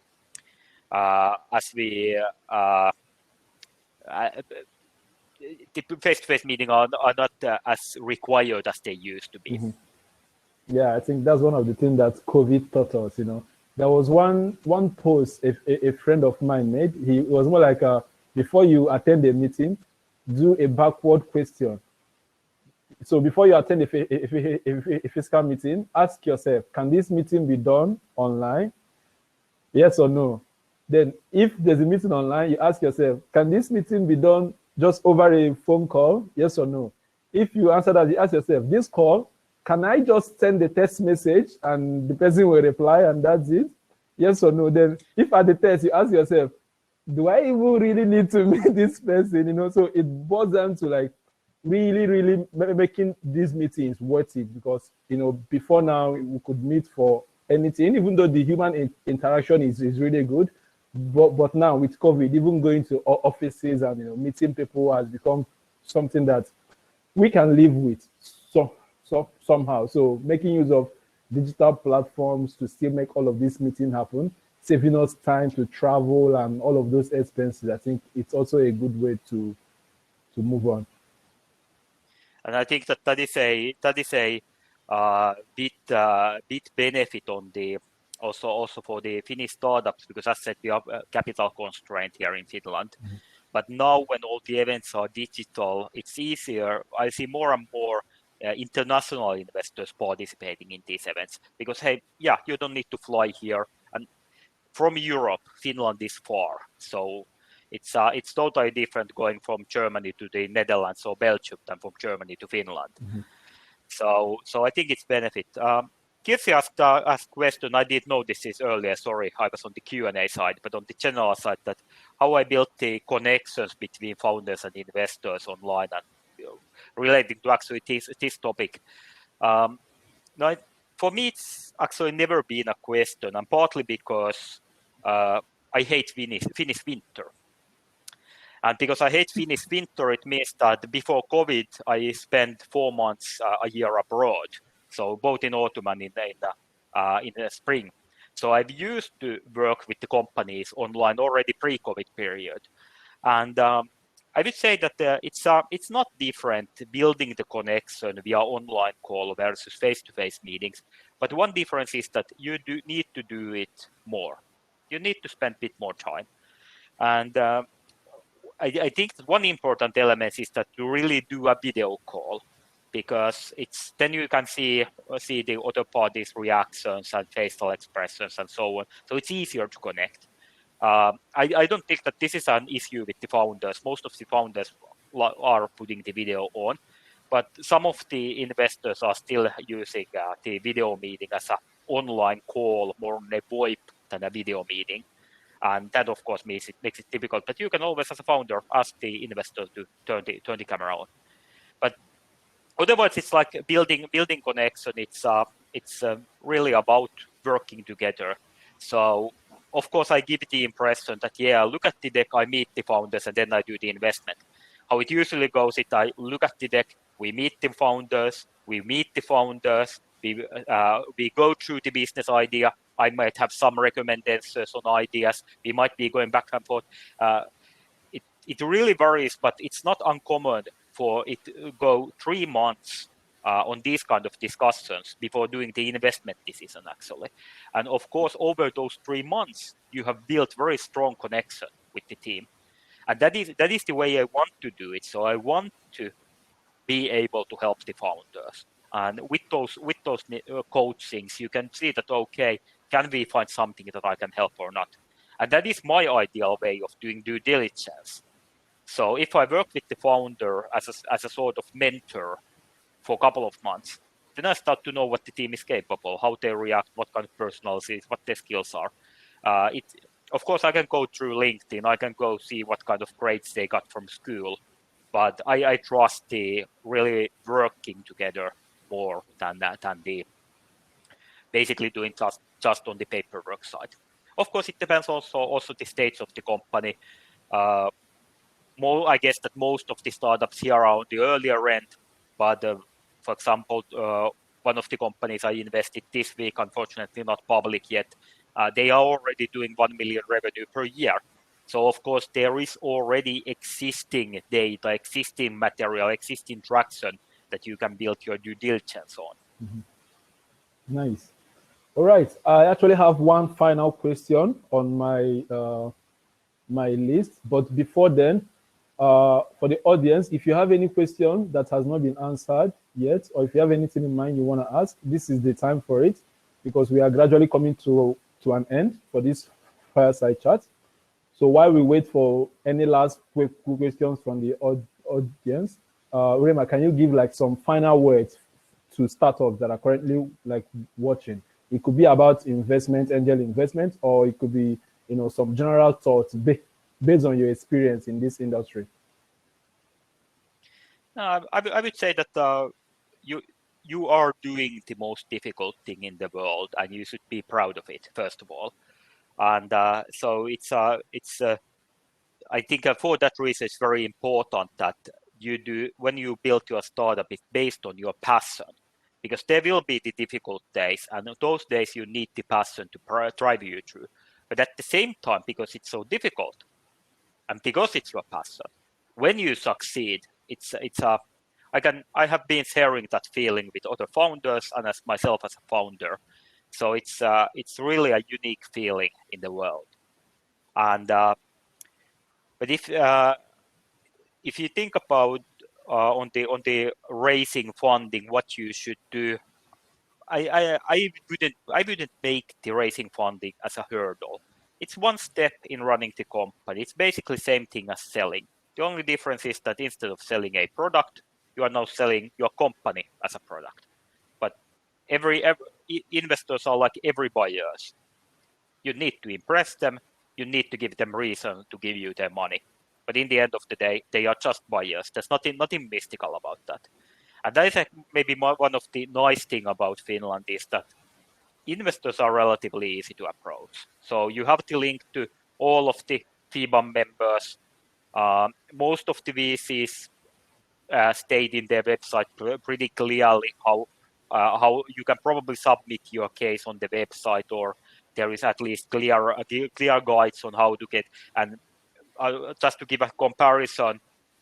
The face-to-face meetings are not as required as they used to be. Mm-hmm. Yeah, I think that's one of the things that COVID taught us. There was one post a friend of mine made. He was more like, before you attend a meeting, do a backward question. So before you attend a physical meeting, ask yourself, can this meeting be done online? Yes or no? Then if there's a meeting online, you ask yourself, can this meeting be done just over a phone call? Yes or no? If you answer that, you ask yourself, this call, can I just send a text message and the person will reply and that's it? Yes or no? Then if at the test, you ask yourself, do I even really need to meet this person? So it boils down to like really making these meetings worth it, because, before now we could meet for anything, even though the human interaction is really good. But now with COVID, even going to offices and meeting people has become something that we can live with somehow. So making use of digital platforms to still make all of this meeting happen, saving us time to travel and all of those expenses, I think it's also a good way to move on. And I think that is a bit benefit on the also for the Finnish startups, because as I said, we have a capital constraint here in Finland. But now when all the events are digital, it's easier. I see more and more international investors participating in these events because, hey, yeah, you don't need to fly here. And from Europe, Finland is far. So it's totally different going from Germany to the Netherlands or Belgium than from Germany to Finland. So I think it's benefit. Kirsi asked question. I did notice this earlier. Sorry, I was on the Q&A side, but on the general side, that how I built the connections between founders and investors online, and relating to actually this topic. Now, for me, it's actually never been a question, and partly because I hate Finnish winter. And because I hate Finnish winter, it means that before COVID, I spent 4 months a year abroad. So both in autumn and in the spring. So I've used to work with the companies online already pre-COVID period. And I would say that it's not different building the connection via online call versus face-to-face meetings. But one difference is that you do need to do it more. You need to spend a bit more time. And I think that one important element is that you really do a video call, because then you can see the other party's reactions and facial expressions and so on. So it's easier to connect. I don't think that this is an issue with the founders. Most of the founders are putting the video on, but some of the investors are still using the video meeting as an online call, more on a VoIP than a video meeting. And that, of course, makes it difficult. But you can always, as a founder, ask the investor to turn the camera on. But otherwise, it's like building connection. It's really about working together. So, of course, I give the impression that, yeah, look at the deck, I meet the founders, and then I do the investment. How it usually goes is I look at the deck, we meet the founders, we go through the business idea. I might have some recommendations on ideas. We might be going back and forth. It really varies, but it's not uncommon for it to go 3 months on these kind of discussions before doing the investment decision, actually. And of course, over those 3 months, you have built very strong connection with the team. And that is the way I want to do it. So I want to be able to help the founders. And with those coachings, you can see that, okay, can we find something that I can help or not? And that is my ideal way of doing due diligence. So if I work with the founder as a sort of mentor for a couple of months, then I start to know what the team is capable, how they react, what kind of personalities, what their skills are. Of course, I can go through LinkedIn, I can go see what kind of grades they got from school, but I trust the really working together more than the basically doing just on the paperwork side. Of course, it depends also the stage of the company. I guess that most of the startups here are on the earlier end, but for example, one of the companies I invested this week, unfortunately not public yet, they are already doing 1 million revenue per year. So of course there is already existing data, existing material, existing traction that you can build your due diligence on. Nice. All right. I actually have one final question on my list, but before then, for the audience, if you have any question that has not been answered yet, or if you have anything in mind you want to ask, this is the time for it, because we are gradually coming to an end for this fireside chat. So while we wait for any last quick questions from the audience, Reima, can you give like some final words to startups that are currently like watching? It could be about angel investment, or it could be, some general thoughts based on your experience in this industry. I would say that you are doing the most difficult thing in the world, and you should be proud of it, first of all. And so it's I think for that reason, it's very important that when you build your startup, it's based on your passion, because there will be the difficult days, and those days you need the passion to drive you through. But at the same time, because it's so difficult, and because it's your passion, when you succeed, I have been sharing that feeling with other founders and as myself as a founder. So it's really a unique feeling in the world. And but if you think about on the raising funding, what you should do, I wouldn't make the raising funding as a hurdle. It's one step in running the company. It's basically the same thing as selling. The only difference is that instead of selling a product, you are now selling your company as a product. But every investors are like every buyers. You need to impress them. You need to give them reason to give you their money. But in the end of the day, they are just buyers. There's nothing mystical about that. And that is maybe one of the nice thing about Finland is that investors are relatively easy to approach. So you have the link to all of the FiBAN members. Most of the VCs state in their website pretty clearly how you can probably submit your case on the website, or there is at least clear guides on how to get. And just to give a comparison,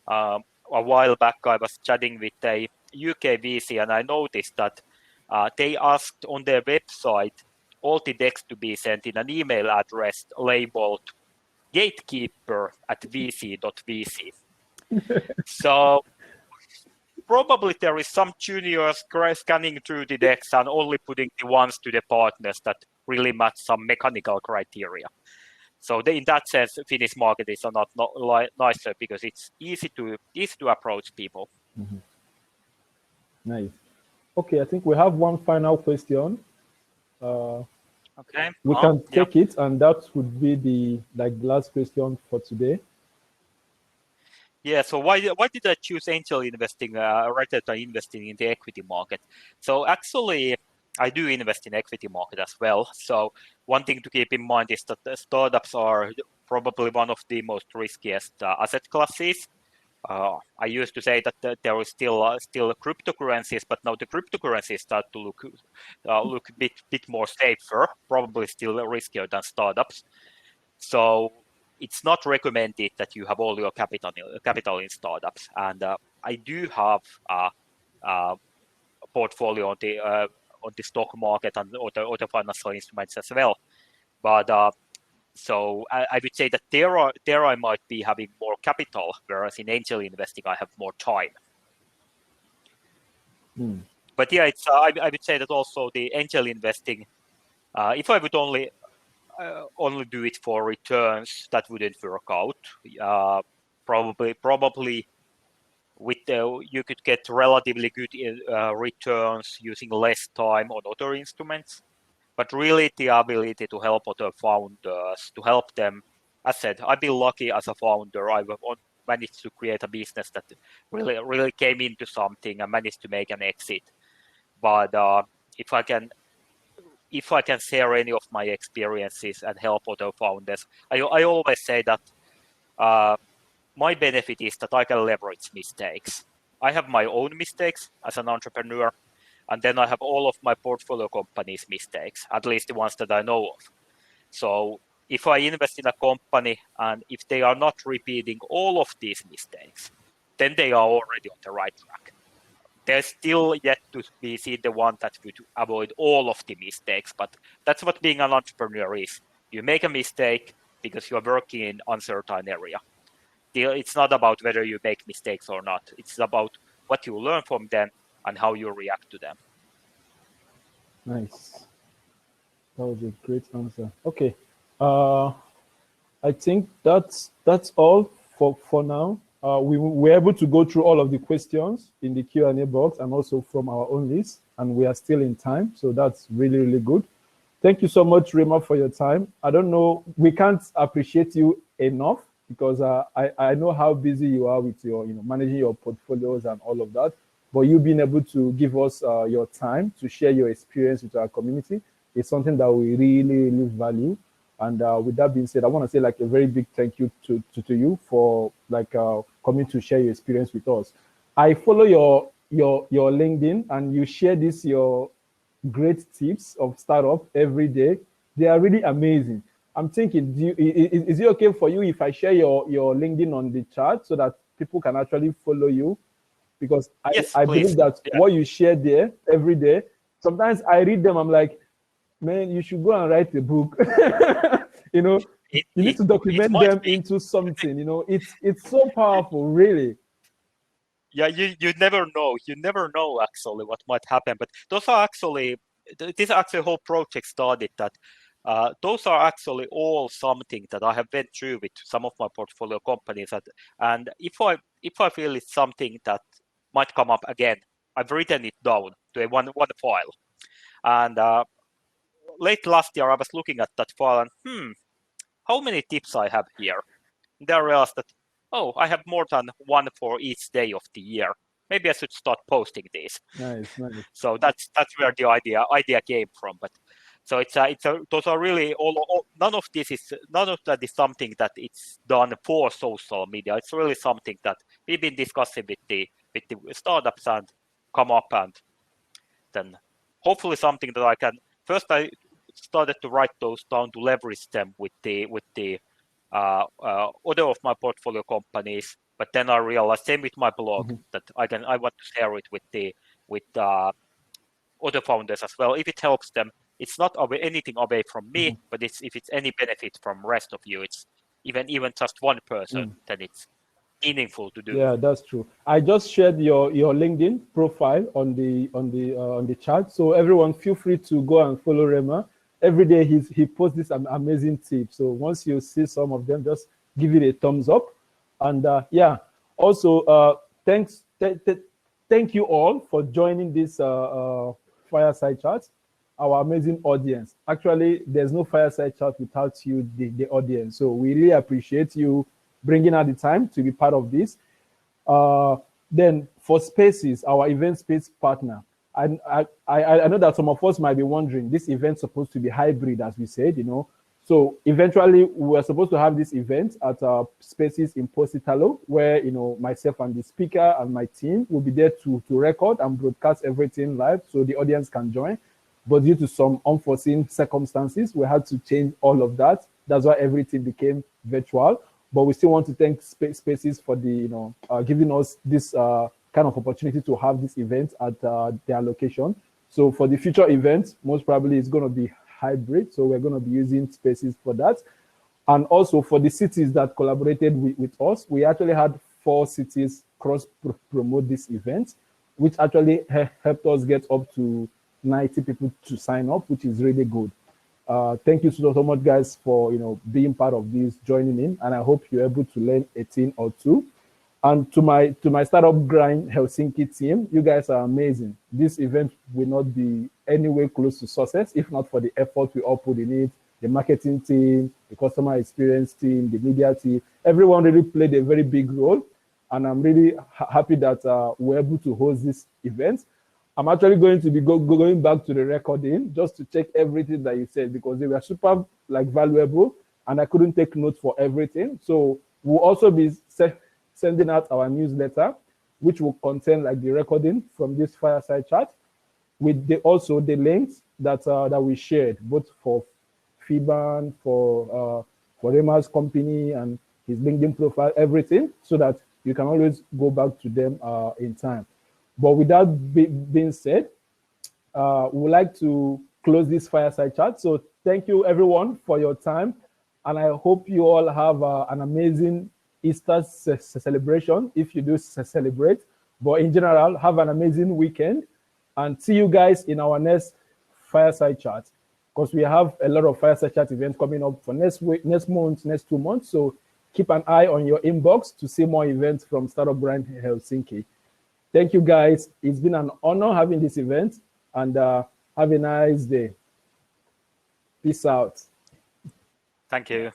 a while back I was chatting with a UK VC, and I noticed that they asked on their website all the decks to be sent in an email address labeled gatekeeper@vc.vc. So probably there is some juniors scanning through the decks and only putting the ones to the partners that really match some mechanical criteria. So in that sense, Finnish market is not nicer because it's easy to approach people. Mm-hmm. Nice. Okay, I think we have one final question. Okay. We can take it, and that would be the last question for today. Yeah. So why did I choose angel investing rather than investing in the equity market? So actually, I do invest in equity market as well. So one thing to keep in mind is that the startups are probably one of the most riskiest asset classes. I used to say that there is still cryptocurrencies, but now the cryptocurrencies start to look a bit more safer, probably still riskier than startups. So it's not recommended that you have all your capital in startups. And I do have a portfolio on the stock market and other financial instruments as well. But so I would say that there I might be having more capital, whereas in angel investing I have more time. But yeah, it's I would say that also the angel investing, if I would only do it for returns, that wouldn't work out. Probably with you could get relatively good returns using less time on other instruments. But really the ability to help other founders, to help them, as I said, I've been lucky as a founder. I've managed to create a business that really came into something and managed to make an exit. But if I can share any of my experiences and help other founders, I always say that my benefit is that I can leverage mistakes. I have my own mistakes as an entrepreneur, and then I have all of my portfolio companies' mistakes, at least the ones that I know of. So if I invest in a company and if they are not repeating all of these mistakes, then they are already on the right track. There's still yet to be seen the one that would avoid all of the mistakes, but that's what being an entrepreneur is. You make a mistake because you are working in uncertain area. It's not about whether you make mistakes or not. It's about what you learn from them and how you react to them. Nice. That was a great answer. Okay. I think that's all for now. We were able to go through all of the questions in the Q&A box and also from our own list, and we are still in time. So that's really, really good. Thank you so much, Reima, for your time. I don't know, we can't appreciate you enough because I know how busy you are with your, managing your portfolios and all of that. But you being able to give us your time to share your experience with our community is something that we really, really value. And with that being said, I want to say a very big thank you to you for coming to share your experience with us. I follow your LinkedIn, and you share your great tips of startup every day. They are really amazing. I'm thinking, is it okay for you if I share your LinkedIn on the chat so that people can actually follow you? because Yes, I please. believe that what you share there every day, sometimes I read them, I'm like, man, you should go and write a book. You know, you need to document them into something. You know, it's so powerful, really. Yeah, you never know. You never know actually what might happen. But those are actually, this actually whole project started that those are actually all something that I have went through with some of my portfolio companies. And if I feel it's something that might come up again, I've written it down to one file. And late last year, I was looking at that file and how many tips I have here? Then I realized that, oh, I have more than one for each day of the year. Maybe I should start posting these. Nice. So that's where the idea came from. But so it's those are really none of that is something that it's done for social media. It's really something that we've been discussing with the startups and come up, and then hopefully something that I can. First, I started to write those down to leverage them with the other of my portfolio companies, but then I realized, same with my blog, that I want to share it with other founders as well. If it helps them, it's not anything away from me, but if it's any benefit from rest of you, it's even just one person, then it's meaningful to do. Yeah, that's true. I just shared your LinkedIn profile on the chat, so everyone feel free to go and follow Reima. Every day he posts this amazing tips. So once you see some of them, just give it a thumbs up. And yeah, also thank you all for joining this Fireside Chat. Our amazing audience. Actually, there's no Fireside Chat without you, the audience. So we really appreciate you bringing out the time to be part of this. Then for Spaces, our event space partner, I know that some of us might be wondering, this event's supposed to be hybrid, as we said, you know. So eventually, we're supposed to have this event at Spaces in Positalo, where, you know, myself and the speaker and my team will be there to record and broadcast everything live so the audience can join. But due to some unforeseen circumstances, we had to change all of that. That's why everything became virtual. But we still want to thank Spaces for the, you know, giving us this kind of opportunity to have this event at their location. So for the future events, most probably it's going to be hybrid. So we're going to be using Spaces for that. And also for the cities that collaborated with us, we actually had 4 cities cross-promote this event, which actually helped us get up to 90 people to sign up, which is really good. Thank you so much, guys, for, you know, being part of this, joining in, and I hope you're able to learn a thing or two. And to my Startup Grind Helsinki team, you guys are amazing. This event will not be anywhere close to success if not for the effort we all put in it. The marketing team, the customer experience team, the media team, everyone really played a very big role. And I'm really happy that we're able to host this event. I'm actually going to be going back to the recording just to check everything that you said, because they were super valuable and I couldn't take notes for everything. So we'll also be sending out our newsletter, which will contain the recording from this Fireside Chat with also the links that we shared, both for FiBAN, for Reima's company and his LinkedIn profile, everything, so that you can always go back to them in time. But with that being said, we would like to close this Fireside Chat. So thank you, everyone, for your time. And I hope you all have an amazing Easter celebration, if you do celebrate. But in general, have an amazing weekend. And see you guys in our next Fireside Chat. Because we have a lot of Fireside Chat events coming up for next week, next month, next 2 months. So keep an eye on your inbox to see more events from Startup Grind Helsinki. Thank you, guys. It's been an honor having this event, and have a nice day. Peace out. Thank you.